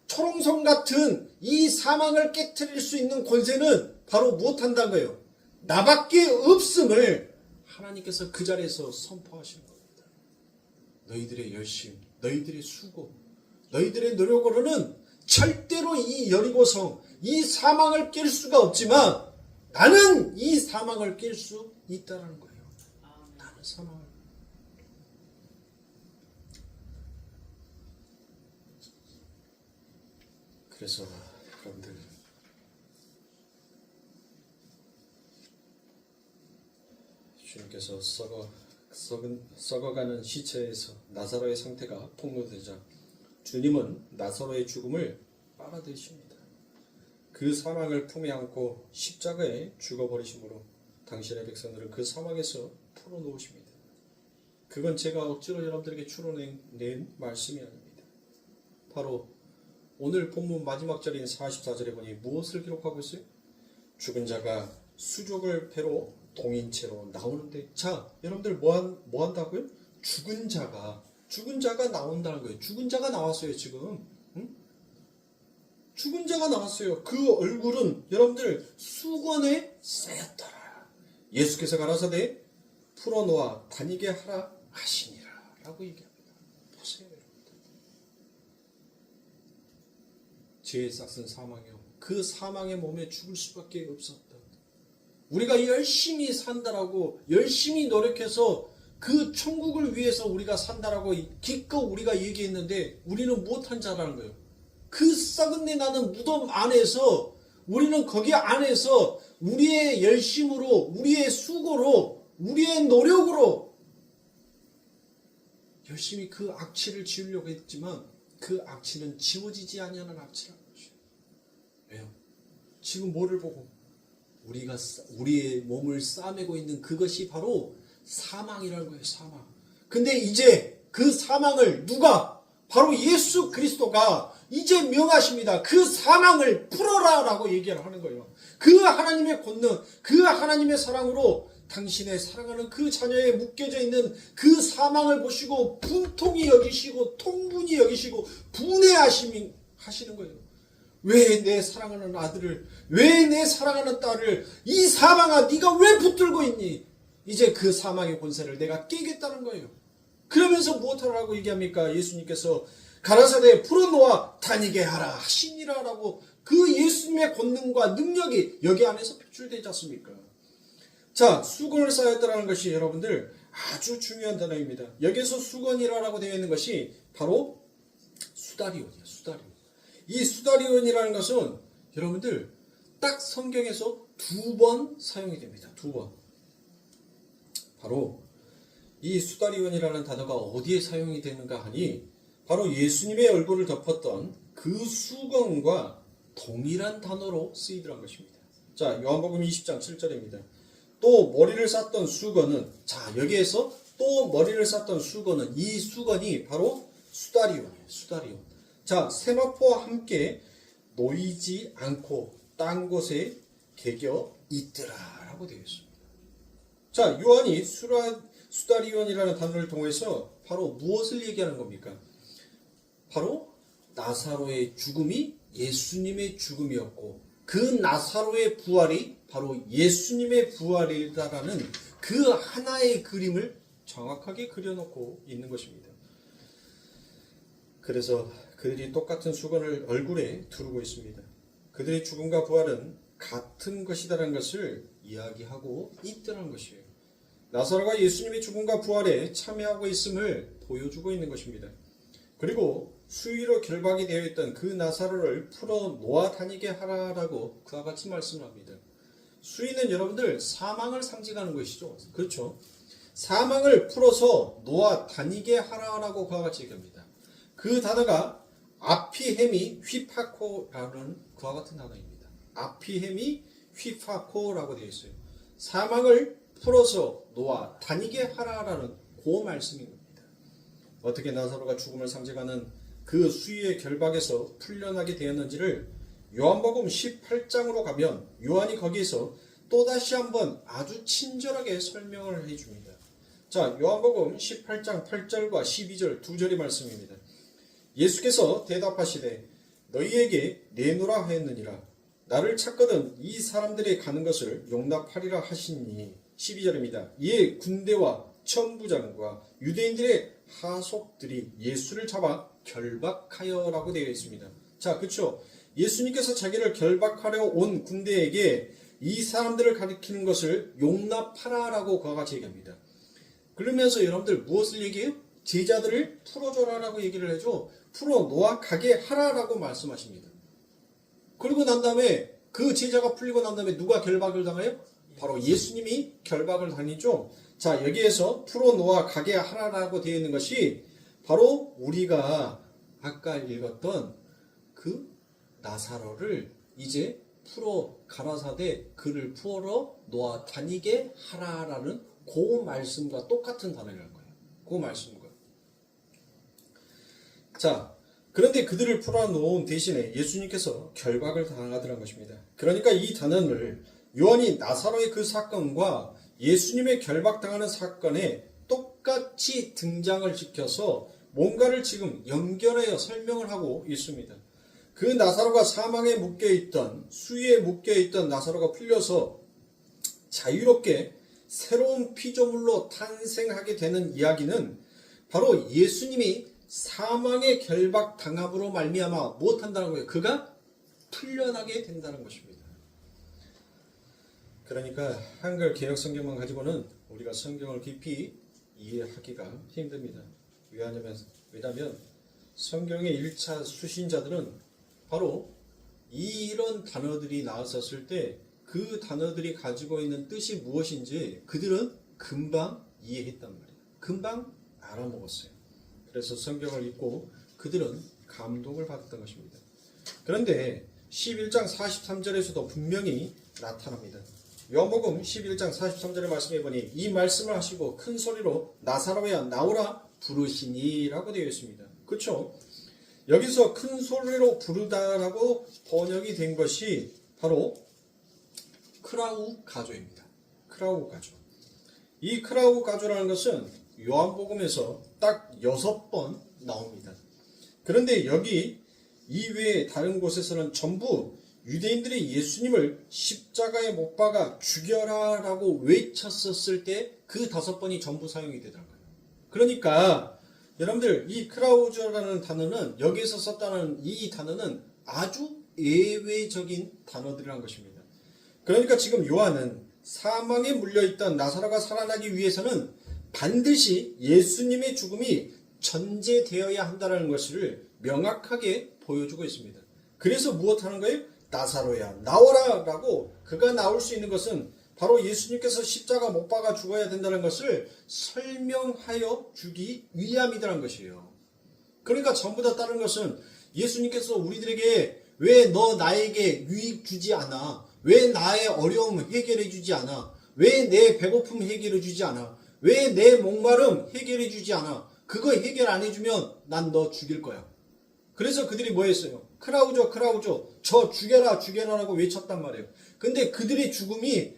A: 초롱성 같은 이 사망을 깨트릴 수 있는 권세는 바로 무엇한다는 거예요? 나밖에 없음을 하나님께서 그 자리에서 선포하시는 겁니다. 너희들의 열심, 너희들의 수고, 너희들의 노력으로는 절대로 이 여리고성, 이 사망을 깰 수가 없지만 나는 이 사망을 깰 수 있다는 거예요. 나는 사망을. 그래서 여러분들 주님께서 썩어가는 시체에서 나사로의 상태가 폭로되자 주님은 나사로의 죽음을 빨아들이십니다. 그 사망을 품에 안고 십자가에 죽어버리심으로 당신의 백성들을 그 사망에서 풀어놓으십니다. 그건 제가 억지로 여러분들에게 추론낸 말씀이 아닙니다. 바로 오늘 본문 마지막 절인 44절에 보니 무엇을 기록하고 있어요? 죽은 자가 수족을 패로 동인체로 나오는데, 자, 여러분들 뭐 한다고요? 죽은 자가 나온다는 거예요. 죽은 자가 나왔어요, 지금. 응? 죽은 자가 나왔어요. 그 얼굴은 여러분들 수건에 쌓였더라. 예수께서 가라사대 풀어놓아 다니게 하라 하시니라 라고 얘기합니다. 보세요, 여러분들. 죄의 싹은 사망이요, 그 사망의 몸에 죽을 수밖에 없었다. 우리가 열심히 산다라고, 열심히 노력해서 그 천국을 위해서 우리가 산다라고 기껏 우리가 얘기했는데 우리는 못한 자라는 거예요. 그 썩은 내 나는 무덤 안에서, 우리는 거기 안에서 우리의 열심으로, 우리의 수고로, 우리의 노력으로 열심히 그 악취를 지우려고 했지만 그 악취는 지워지지 아니하는 악취라는 것이에요. 왜요? 지금 뭐를 보고? 우리가 우리의 몸을 싸매고 있는 그것이 바로 사망이라는 거예요. 사망. 근데 이제 그 사망을 누가? 바로 예수 그리스도가 이제 명하십니다. 그 사망을 풀어라 라고 얘기를 하는 거예요. 그 하나님의 권능, 그 하나님의 사랑으로 당신의 사랑하는 그 자녀에 묶여져 있는 그 사망을 보시고 분통히 여기시고 통분히 여기시고 분해하시는 거예요. 왜 내 사랑하는 아들을, 왜 내 사랑하는 딸을, 이 사망아 네가 왜 붙들고 있니? 이제 그 사망의 권세를 내가 깨겠다는 거예요. 그러면서 무엇하라고 얘기합니까? 예수님께서 가라사대 풀어놓아 다니게 하라 하시니라 라고, 그 예수님의 권능과 능력이 여기 안에서 표출되지 않습니까? 자, 수건을 쌓였다는 것이 여러분들 아주 중요한 단어입니다. 여기서 수건이라고 되어 있는 것이 바로 수다리온이에요. 수다리온. 이 수다리온이라는 것은 여러분들 딱 성경에서 2번 사용이 됩니다. 2번. 바로 이 수다리온이라는 단어가 어디에 사용이 되는가 하니 바로 예수님의 얼굴을 덮었던 그 수건과 동일한 단어로 쓰이더란 것입니다. 자, 요한복음 20장 7절입니다. 또 머리를 쌌던 수건은, 자, 여기에서 또 머리를 쌌던 수건은, 이 수건이 바로 수다리온이에요. 수다리온. 자, 세마포와 함께 놓이지 않고 딴 곳에 개겨 있더라 라고 되어 있습니다. 자, 요한이 수다리온이라는 단어를 통해서 바로 무엇을 얘기하는 겁니까? 바로 나사로의 죽음이 예수님의 죽음이었고 그 나사로의 부활이 바로 예수님의 부활이다라는 그 하나의 그림을 정확하게 그려놓고 있는 것입니다. 그래서 그들이 똑같은 수건을 얼굴에 두르고 있습니다. 그들의 죽음과 부활은 같은 것이다라는 것을 이야기하고 있다는 것이에요. 나사로가 예수님의 죽음과 부활에 참여하고 있음을 보여주고 있는 것입니다. 그리고 수위로 결박이 되어 있던 그 나사로를 풀어 놓아 다니게 하라라고 그와 같이 말씀을 합니다. 수위는 여러분들 사망을 상징하는 것이죠. 그렇죠? 사망을 풀어서 놓아 다니게 하라라고 그와 같이 얘기합니다. 그 단어가 아피헤미 휘파코라는 그와 같은 단어입니다. 아피헤미 휘파코라고 되어 있어요. 사망을 풀어서 놓아 다니게 하라라는 그 말씀인 겁니다. 어떻게 나사로가 죽음을 상징하는 그 수위의 결박에서 풀려나게 되었는지를 요한복음 18장으로 가면 요한이 거기에서 또다시 한번 아주 친절하게 설명을 해줍니다. 자, 요한복음 18장 8절과 12절 두 절의 말씀입니다. 예수께서 대답하시되 너희에게 내노라 하였느니라. 나를 찾거든 이 사람들이 가는 것을 용납하리라 하시니. 12절입니다. 이에 군대와 천부장과 유대인들의 하속들이 예수를 잡아 결박하여라고 되어 있습니다. 자, 그렇죠. 예수님께서 자기를 결박하려 온 군대에게 이 사람들을 가리키는 것을 용납하라라고 그와 같이 얘기합니다. 그러면서 여러분들 무엇을 얘기해요? 제자들을 풀어줘라라고 얘기를 해줘. 풀어놓아 가게 하라라고 말씀하십니다. 그리고 난 다음에 그 제자가 풀리고 난 다음에 누가 결박을 당해요? 바로 예수님이 결박을 당했죠. 자, 여기에서 풀어놓아 가게 하라라고 되어 있는 것이 바로 우리가 아까 읽었던 그 나사로를 이제 풀어 가라사대 그를 풀어 놓아 다니게 하라라는 그 말씀과 똑같은 단어라는 거예요. 그 말씀과. 자, 그런데 그들을 풀어놓은 대신에 예수님께서 결박을 당하더란 것입니다. 그러니까 이 단어를 요한이 나사로의 그 사건과 예수님의 결박당하는 사건에 똑같이 등장을 시켜서 뭔가를 지금 연결하여 설명을 하고 있습니다. 그 나사로가 사망에 묶여있던, 수위에 묶여있던 나사로가 풀려서 자유롭게 새로운 피조물로 탄생하게 되는 이야기는 바로 예수님이 사망의 결박당함으로 말미암아 무엇한다는 거예요? 그가 풀려나게 된다는 것입니다. 그러니까 한글 개역 성경만 가지고는 우리가 성경을 깊이 이해하기가 힘듭니다. 왜냐하면 성경의 1차 수신자들은 바로 이런 단어들이 나왔었을 때 그 단어들이 가지고 있는 뜻이 무엇인지 그들은 금방 이해했단 말이에요. 금방 알아먹었어요. 그래서 성경을 읽고 그들은 감동을 받았던 것입니다. 그런데 11장 43절에서도 분명히 나타납니다. 요한복음 11장 43절의 말씀해 보니 이 말씀을 하시고 큰 소리로 나사로야 나오라 부르시니라고 되어 있습니다. 그렇죠? 여기서 큰 소리로 부르다라고 번역이 된 것이 바로 크라우 가조입니다. 크라우 가조. 이 크라우 가조라는 것은 요한복음에서 딱 6번 나옵니다. 그런데 여기 이외에 다른 곳에서는 전부 유대인들이 예수님을 십자가에 못 박아 죽여라 라고 외쳤었을 때 그 5번이 전부 사용이 되더라고요. 그러니까 여러분들 이 크라우저라는 단어는 여기서 썼다는 이 단어는 아주 예외적인 단어들이라는 것입니다. 그러니까 지금 요한은 사망에 물려있던 나사로가 살아나기 위해서는 반드시 예수님의 죽음이 전제되어야 한다는 것을 명확하게 보여주고 있습니다. 그래서 무엇하는 거예요? 나사로야 나오라 라고 그가 나올 수 있는 것은 바로 예수님께서 십자가 못 박아 죽어야 된다는 것을 설명하여 주기 위함이라는 것이에요. 그러니까 전부 다 다른 것은 예수님께서 우리들에게 왜 너 나에게 유익 주지 않아? 왜 나의 어려움 해결해 주지 않아? 왜 내 배고픔 해결해 주지 않아? 왜 내 목마름 해결해 주지 않아? 그거 해결 안 해주면 난 너 죽일 거야. 그래서 그들이 뭐 했어요? 크라우저 저 죽여라라고 외쳤단 말이에요. 근데 그들의 죽음이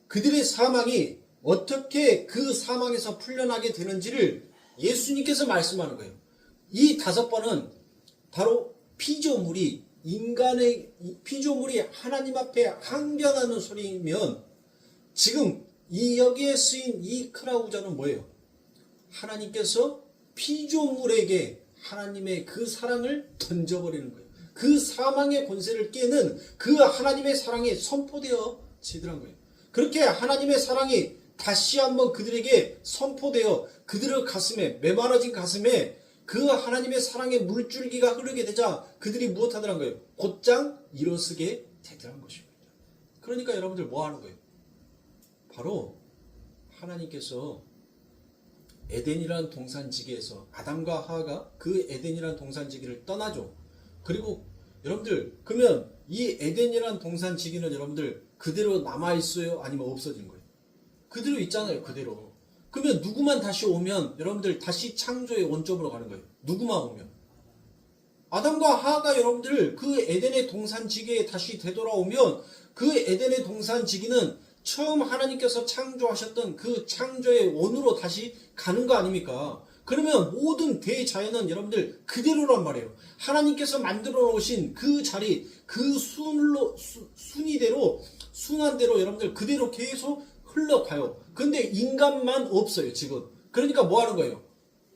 A: 그들의 사망이 어떻게 그 사망에서 풀려나게 되는지를 예수님께서 말씀하는 거예요. 이 5번은 바로 피조물이 인간의 피조물이 하나님 앞에 항변하는 소리면 지금 이 여기에 쓰인 이 크라우저는 뭐예요? 하나님께서 피조물에게 하나님의 그 사랑을 던져버리는 거예요. 그 사망의 권세를 깨는 그 하나님의 사랑이 선포되어지더란 거예요. 그렇게 하나님의 사랑이 다시 한번 그들에게 선포되어 그들의 가슴에 메마르진 가슴에 그 하나님의 사랑의 물줄기가 흐르게 되자 그들이 무엇하더란 거예요? 곧장 일어서게 되더란 것입니다. 그러니까 여러분들 뭐 하는 거예요? 바로 하나님께서 에덴이라는 동산지기에서 아담과 하와가 그 에덴이라는 동산지기를 떠나죠. 그리고 여러분들 그러면 이 에덴이라는 동산지기는 여러분들 그대로 남아있어요? 아니면 없어진 거예요? 그대로 있잖아요. 그대로. 그러면 누구만 다시 오면 여러분들 다시 창조의 원점으로 가는 거예요. 누구만 오면. 아담과 하와가 여러분들 그 에덴의 동산지기에 다시 되돌아오면 그 에덴의 동산지기는 처음 하나님께서 창조하셨던 그 창조의 원으로 다시 가는 거 아닙니까? 그러면 모든 대자연은 여러분들 그대로란 말이에요. 하나님께서 만들어 놓으신 그 자리, 그 순환대로 여러분들 그대로 계속 흘러가요. 근데 인간만 없어요, 지금. 그러니까 뭐 하는 거예요?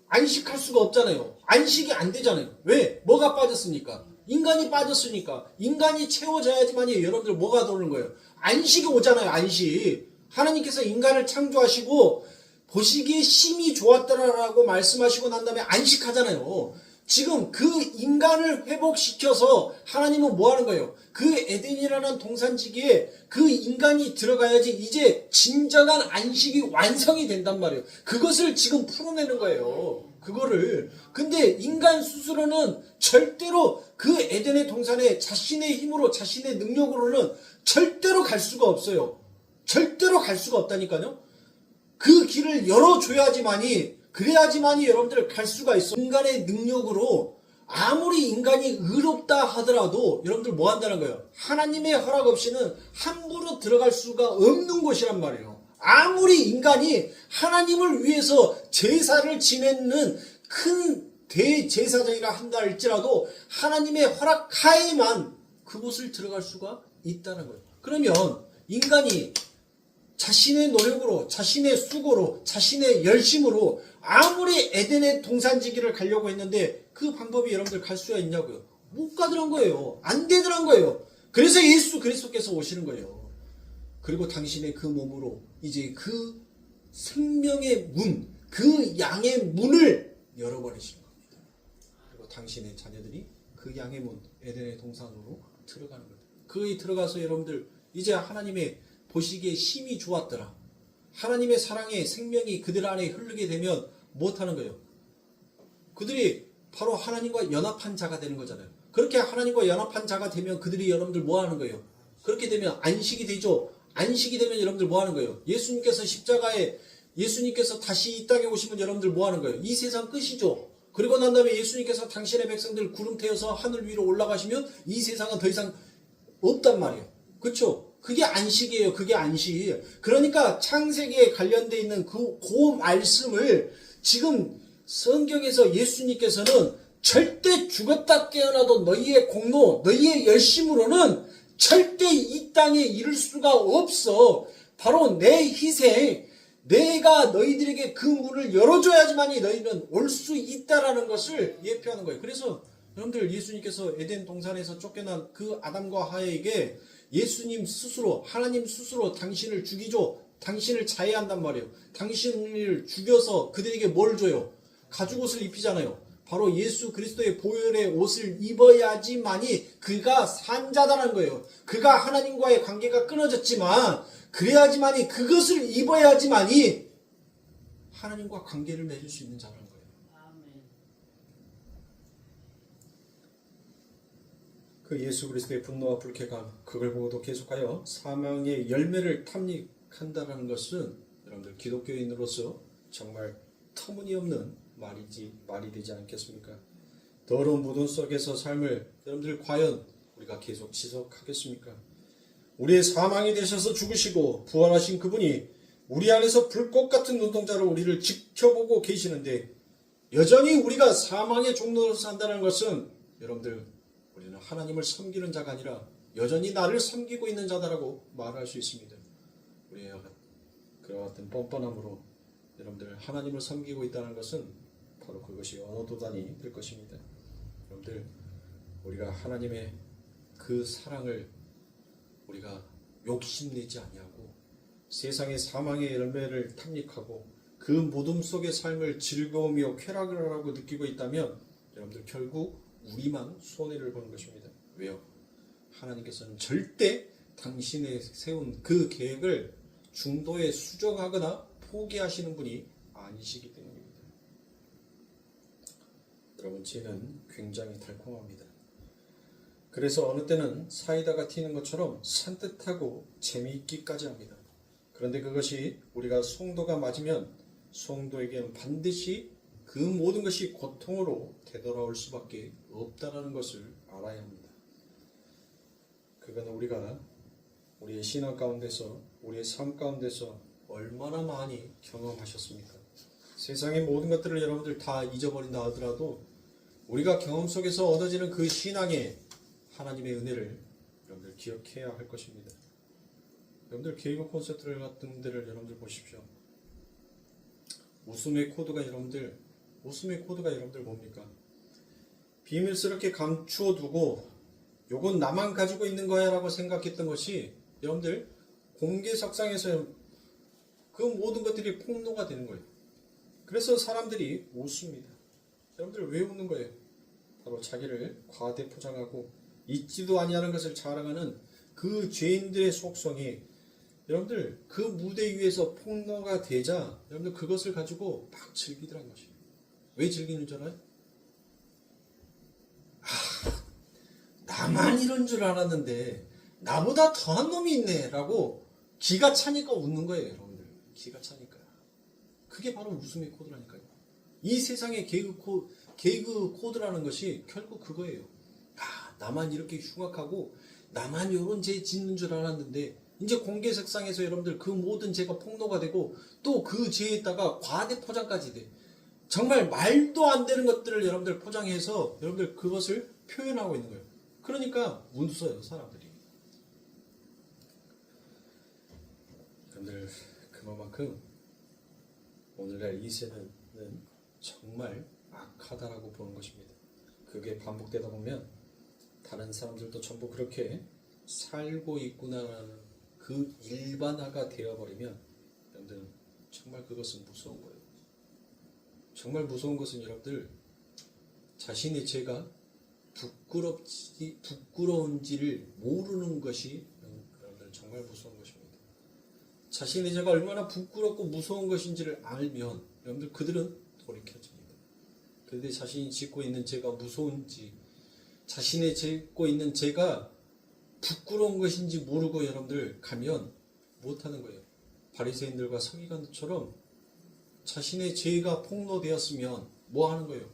A: 안식할 수가 없잖아요. 안식이 안 되잖아요. 왜? 뭐가 빠졌으니까? 인간이 빠졌으니까. 인간이 채워져야지만이 여러분들 뭐가 도는 거예요? 안식이 오잖아요, 안식. 하나님께서 인간을 창조하시고 보시기에 심히 좋았더라라고 말씀하시고 난 다음에 안식하잖아요. 지금 그 인간을 회복시켜서 하나님은 뭐 하는 거예요? 그 에덴이라는 동산지기에 그 인간이 들어가야지 이제 진정한 안식이 완성이 된단 말이에요. 그것을 지금 풀어내는 거예요. 그거를. 근데 인간 스스로는 절대로 그 에덴의 동산에 자신의 힘으로 자신의 능력으로는 절대로 갈 수가 없어요. 절대로 갈 수가 없다니까요. 그 길을 열어줘야지만이 그래야지만이 여러분들 갈 수가 있어. 인간의 능력으로 아무리 인간이 의롭다 하더라도 여러분들 뭐 한다는 거예요? 하나님의 허락 없이는 함부로 들어갈 수가 없는 곳이란 말이에요. 아무리 인간이 하나님을 위해서 제사를 지내는 큰 대제사장이라 한다 할지라도 하나님의 허락하에만 그곳을 들어갈 수가 있다는 거예요. 그러면 인간이 자신의 노력으로, 자신의 수고로, 자신의 열심으로 아무리 에덴의 동산지기를 가려고 했는데 그 방법이 여러분들 갈 수가 있냐고요? 못 가더란 거예요. 안 되더란 거예요. 그래서 예수 그리스도께서 오시는 거예요. 그리고 당신의 그 몸으로 이제 그 생명의 문, 그 양의 문을 열어버리시는 겁니다. 그리고 당신의 자녀들이 그 양의 문, 에덴의 동산으로 들어가는 거예요. 거기 들어가서 여러분들 이제 하나님의 보시기에 심히 좋았더라. 하나님의 사랑의 생명이 그들 안에 흐르게 되면 못하는 거예요. 그들이 바로 하나님과 연합한 자가 되는 거잖아요. 그렇게 하나님과 연합한 자가 되면 그들이 여러분들 뭐 하는 거예요? 그렇게 되면 안식이 되죠. 안식이 되면 여러분들 뭐 하는 거예요? 예수님께서 십자가에 예수님께서 다시 이 땅에 오시면 여러분들 뭐 하는 거예요? 이 세상 끝이죠. 그리고 난 다음에 예수님께서 당신의 백성들 구름 태워서 하늘 위로 올라가시면 이 세상은 더 이상 없단 말이에요. 그렇죠? 그게 안식이에요. 그게 안식. 그러니까 창세기에 관련되어 있는 그 말씀을 지금 성경에서 예수님께서는 절대 죽었다 깨어나도 너희의 공로, 너희의 열심으로는 절대 이 땅에 이룰 수가 없어. 바로 내 희생, 내가 너희들에게 그 문을 열어줘야지만이 너희는 올 수 있다라는 것을 예표하는 거예요. 그래서 여러분들 예수님께서 에덴 동산에서 쫓겨난 그 아담과 하와에게 예수님 스스로, 하나님 스스로 당신을 죽이죠. 당신을 자해한단 말이에요. 당신을 죽여서 그들에게 뭘 줘요? 가죽옷을 입히잖아요. 바로 예수 그리스도의 보혈의 옷을 입어야지만이 그가 산자다라는 거예요. 그가 하나님과의 관계가 끊어졌지만 그래야지만이 그것을 입어야지만이 하나님과 관계를 맺을 수 있는 자라는 거예요. 그 예수 그리스도의 분노와 불쾌감, 그걸 보고도 계속하여 사망의 열매를 탐닉한다는 것은 여러분들 기독교인으로서 정말 터무니없는 말이 되지 않겠습니까? 더러운 무덤 속에서 삶을 여러분들 과연 우리가 계속 지속하겠습니까? 우리의 사망이 되셔서 죽으시고 부활하신 그분이 우리 안에서 불꽃 같은 눈동자로 우리를 지켜보고 계시는데 여전히 우리가 사망의 종로로 산다는 것은 여러분들 우리는 하나님을 섬기는 자가 아니라 여전히 나를 섬기고 있는 자다라고 말할 수 있습니다. 우리의 그와 같은 뻔뻔함으로 여러분들 하나님을 섬기고 있다는 것은 바로 그것이 어느 도단이 될 것입니다. 여러분들 우리가 하나님의 그 사랑을 우리가 욕심내지 아니하고 세상의 사망의 열매를 탐닉하고 그 무덤 속의 삶을 즐거우며 쾌락을 하고 느끼고 있다면 여러분들 결국 우리만 손해를 보는 것입니다. 왜요? 하나님께서는 절대 당신의 세운 그 계획을 중도에 수정하거나 포기하시는 분이 아니시기 때문입니다. 여러분, 죄는 굉장히 달콤합니다. 그래서 어느 때는 사이다가 튀는 것처럼 산뜻하고 재미있기까지 합니다. 그런데 그것이 우리가 송도가 맞으면 송도에게는 반드시 그 모든 것이 고통으로 되돌아올 수밖에 없다라는 것을 알아야 합니다. 그거는 우리가 우리의 신앙 가운데서, 우리의 삶 가운데서 얼마나 많이 경험하셨습니까? 세상의 모든 것들을 여러분들 다 잊어버린다 하더라도 우리가 경험 속에서 얻어지는 그 신앙의 하나님의 은혜를 여러분들 기억해야 할 것입니다. 여러분들 개그 콘서트를 같은 데를 여러분들 보십시오. 웃음의 코드가 여러분들 뭡니까? 비밀스럽게 감추어 두고 요건 나만 가지고 있는 거야 라고 생각했던 것이 여러분들 공개석상에서 그 모든 것들이 폭로가 되는 거예요. 그래서 사람들이 웃습니다. 여러분들 왜 웃는 거예요? 바로 자기를 과대 포장하고 있지도 아니하는 것을 자랑하는 그 죄인들의 속성이 여러분들 그 무대 위에서 폭로가 되자 여러분들 그것을 가지고 막 즐기더란 것이에요. 왜 즐기는 줄 알아요? 나만 이런 줄 알았는데 나보다 더한 놈이 있네 라고 기가 차니까 웃는 거예요. 여러분들 기가 차니까. 그게 바로 웃음의 코드라니까요. 이 세상의 개그 코드라는 것이 결국 그거예요. 나만 이렇게 흉악하고 나만 이런 죄 짓는 줄 알았는데 이제 공개석상에서 여러분들 그 모든 죄가 폭로가 되고 또 그 죄에다가 과대 포장까지 돼. 정말 말도 안 되는 것들을 여러분들 포장해서 여러분들 그것을 표현하고 있는 거예요. 그러니까 웃어요, 사람들이. 여러분들 그만큼 오늘날 이 세대는 정말 악하다라고 보는 것입니다. 그게 반복되다 보면 다른 사람들도 전부 그렇게 살고 있구나라는 그 일반화가 되어버리면 여러분들 정말 그것은 무서운 거예요. 정말 무서운 것은 여러분들 자신의 죄가 부끄러운지를 모르는 것이 여러분들 정말 무서운 것입니다. 자신의 죄가 얼마나 부끄럽고 무서운 것인지를 알면 여러분들 그들은 돌이켜집니다. 그들이 자신이 짓고 있는 죄가 무서운지 자신의 짓고 있는 죄가 부끄러운 것인지 모르고 여러분들 가면 못하는 거예요. 바리새인들과 서기관들처럼 자신의 죄가 폭로되었으면 뭐 하는 거예요?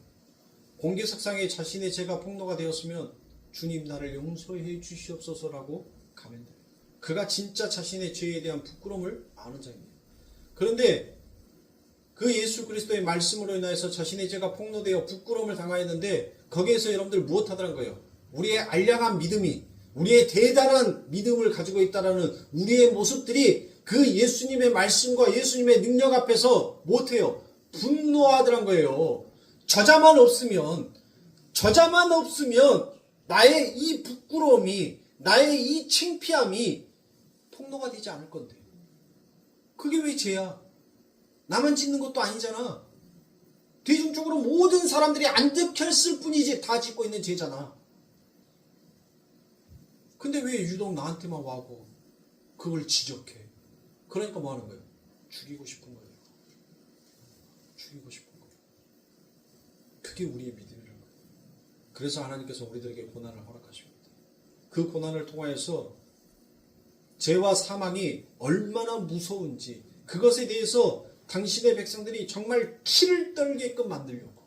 A: 공개석상에 자신의 죄가 폭로가 되었으면 주님 나를 용서해 주시옵소서라고 가면 돼요. 그가 진짜 자신의 죄에 대한 부끄러움을 아는 자입니다. 그런데 그 예수 그리스도의 말씀으로 인하여서 자신의 죄가 폭로되어 부끄러움을 당하였는데 거기에서 여러분들 무엇하더란 거예요? 우리의 알량한 믿음이 우리의 대단한 믿음을 가지고 있다라는 우리의 모습들이 그 예수님의 말씀과 예수님의 능력 앞에서 못해요. 분노하더란 거예요. 저자만 없으면 나의 이 부끄러움이 나의 이 창피함이 폭로가 되지 않을 건데 그게 왜 죄야? 나만 짓는 것도 아니잖아. 대중적으로 모든 사람들이 안 들켰을 뿐이지 다 짓고 있는 죄잖아. 근데 왜 유독 나한테만 와고 그걸 지적해? 그러니까 뭐 하는 거예요? 죽이고 싶은 거예요. 죽이고 싶은 거예요. 그게 우리의 믿음이라는 거예요. 그래서 하나님께서 우리들에게 고난을 허락하십니다. 그 고난을 통하여서 죄와 사망이 얼마나 무서운지 그것에 대해서 당신의 백성들이 정말 키를 떨게끔 만들려고.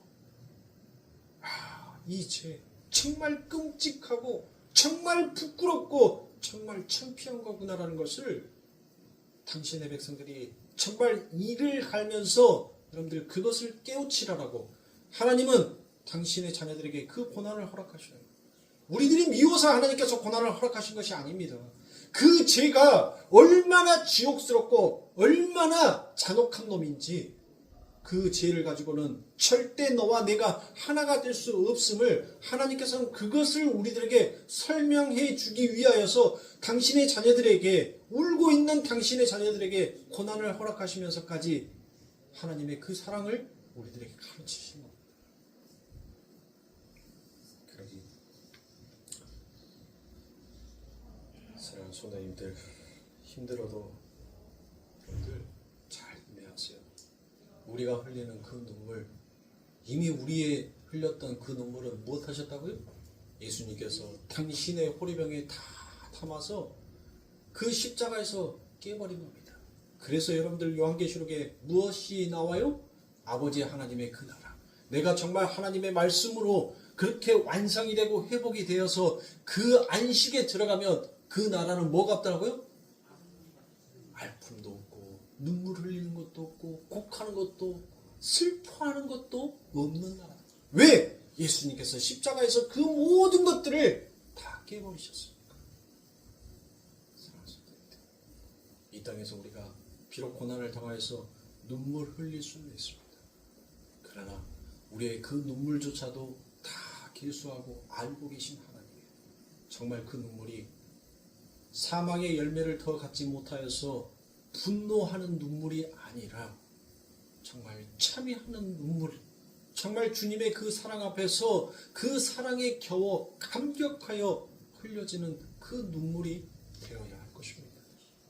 A: 이 죄 정말 끔찍하고 정말 부끄럽고 정말 창피한 거구나라는 것을 당신의 백성들이 정말 이를 갈면서 여러분들 그것을 깨우치라라고 하나님은 당신의 자녀들에게 그 고난을 허락하시는 거예요. 우리들이 미워서 하나님께서 고난을 허락하신 것이 아닙니다. 그 죄가 얼마나 지옥스럽고 얼마나 잔혹한 놈인지 그 죄를 가지고는 절대 너와 내가 하나가 될 수 없음을 하나님께서는 그것을 우리들에게 설명해 주기 위하여서 당신의 자녀들에게 울고 있는 당신의 자녀들에게 고난을 허락하시면서까지 하나님의 그 사랑을 우리들에게 가르치신 겁니다. 그러기 사랑하는 소나님들 힘들어도 여러분들 잘 인내하세요. 우리가 흘리는 그 눈물 이미 우리의 흘렸던 그 눈물은 무엇 하셨다고요? 예수님께서 당신의 호리병에 다 담아서 그 십자가에서 깨버린 겁니다. 그래서 여러분들 요한계시록에 무엇이 나와요? 아버지 하나님의 그 나라 내가 정말 하나님의 말씀으로 그렇게 완성이 되고 회복이 되어서 그 안식에 들어가면 그 나라는 뭐 같더라고요? 아픔도 없고 눈물 흘리는 것도 없고 곡하는 것도 없고 슬퍼하는 것도 없는 나라. 왜? 예수님께서 십자가에서 그 모든 것들을 다 깨버리셨습니까? 이 땅에서 우리가 비록 고난을 당하여서 눈물 흘릴 수는 있습니다. 그러나 우리의 그 눈물조차도 다 길수하고 알고 계신 하나님이에요. 정말 그 눈물이 사망의 열매를 더 갖지 못하여서 분노하는 눈물이 아니라 정말 참회하는 눈물, 정말 주님의 그 사랑 앞에서 그 사랑에 겨워 감격하여 흘려지는 그 눈물이 되어야 할 것입니다.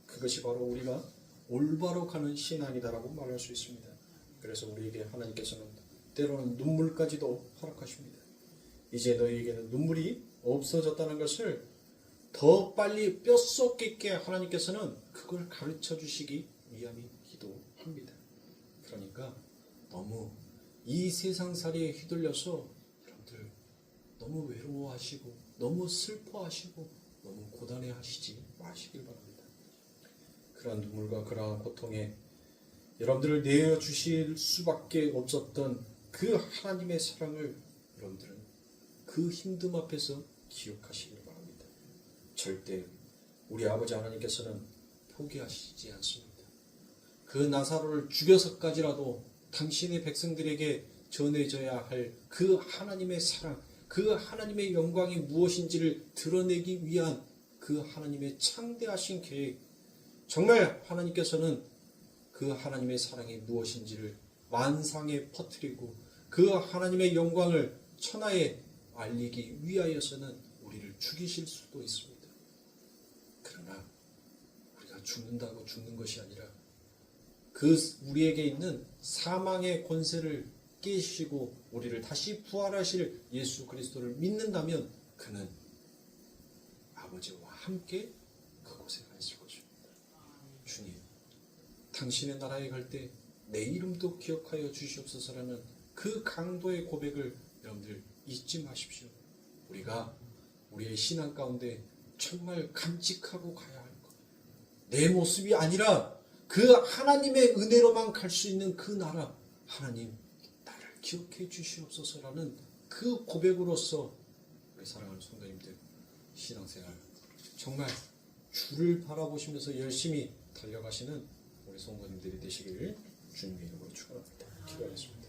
A: 그것이 바로 우리가 올바로 가는 신앙이다라고 말할 수 있습니다. 그래서 우리에게 하나님께서는 때로는 눈물까지도 허락하십니다. 이제 너희에게는 눈물이 없어졌다는 것을 더 빨리 뼛속 깊게 하나님께서는 그걸 가르쳐 주시기 위함이기도 합니다. 그러니까 너무 이 세상살이에 휘둘려서 여러분들 너무 외로워하시고 너무 슬퍼하시고 너무 고단해하시지 마시길 바랍니다. 그러한 눈물과 그러한 고통에 여러분들을 내어주실 수밖에 없었던 그 하나님의 사랑을 여러분들은 그 힘듦 앞에서 기억하시길 바랍니다. 절대 우리 아버지 하나님께서는 포기하시지 않습니다. 그 나사로를 죽여서까지라도 당신의 백성들에게 전해져야 할 그 하나님의 사랑, 그 하나님의 영광이 무엇인지를 드러내기 위한 그 하나님의 창대하신 계획, 정말 하나님께서는 그 하나님의 사랑이 무엇인지를 만상에 퍼뜨리고 그 하나님의 영광을 천하에 알리기 위하여서는 우리를 죽이실 수도 있습니다. 그러나 우리가 죽는다고 죽는 것이 아니라 그 우리에게 있는 사망의 권세를 깨시고 우리를 다시 부활하실 예수 그리스도를 믿는다면 그는 아버지와 함께 그곳에 가 있을 것입니다. 주님, 당신의 나라에 갈 때 내 이름도 기억하여 주시옵소서라는 그 강도의 고백을 여러분들 잊지 마십시오. 우리가 우리의 신앙 가운데 정말 간직하고 가야 할 것. 내 모습이 아니라 그 하나님의 은혜로만 갈 수 있는 그 나라, 하나님 나를 기억해 주시옵소서라는 그 고백으로서 우리 사랑하는 성도님들 신앙생활 정말 주를 바라보시면서 열심히 달려가시는 우리 성도님들이 되시기를 주님의 이름으로 축원합니다. 기도하겠습니다.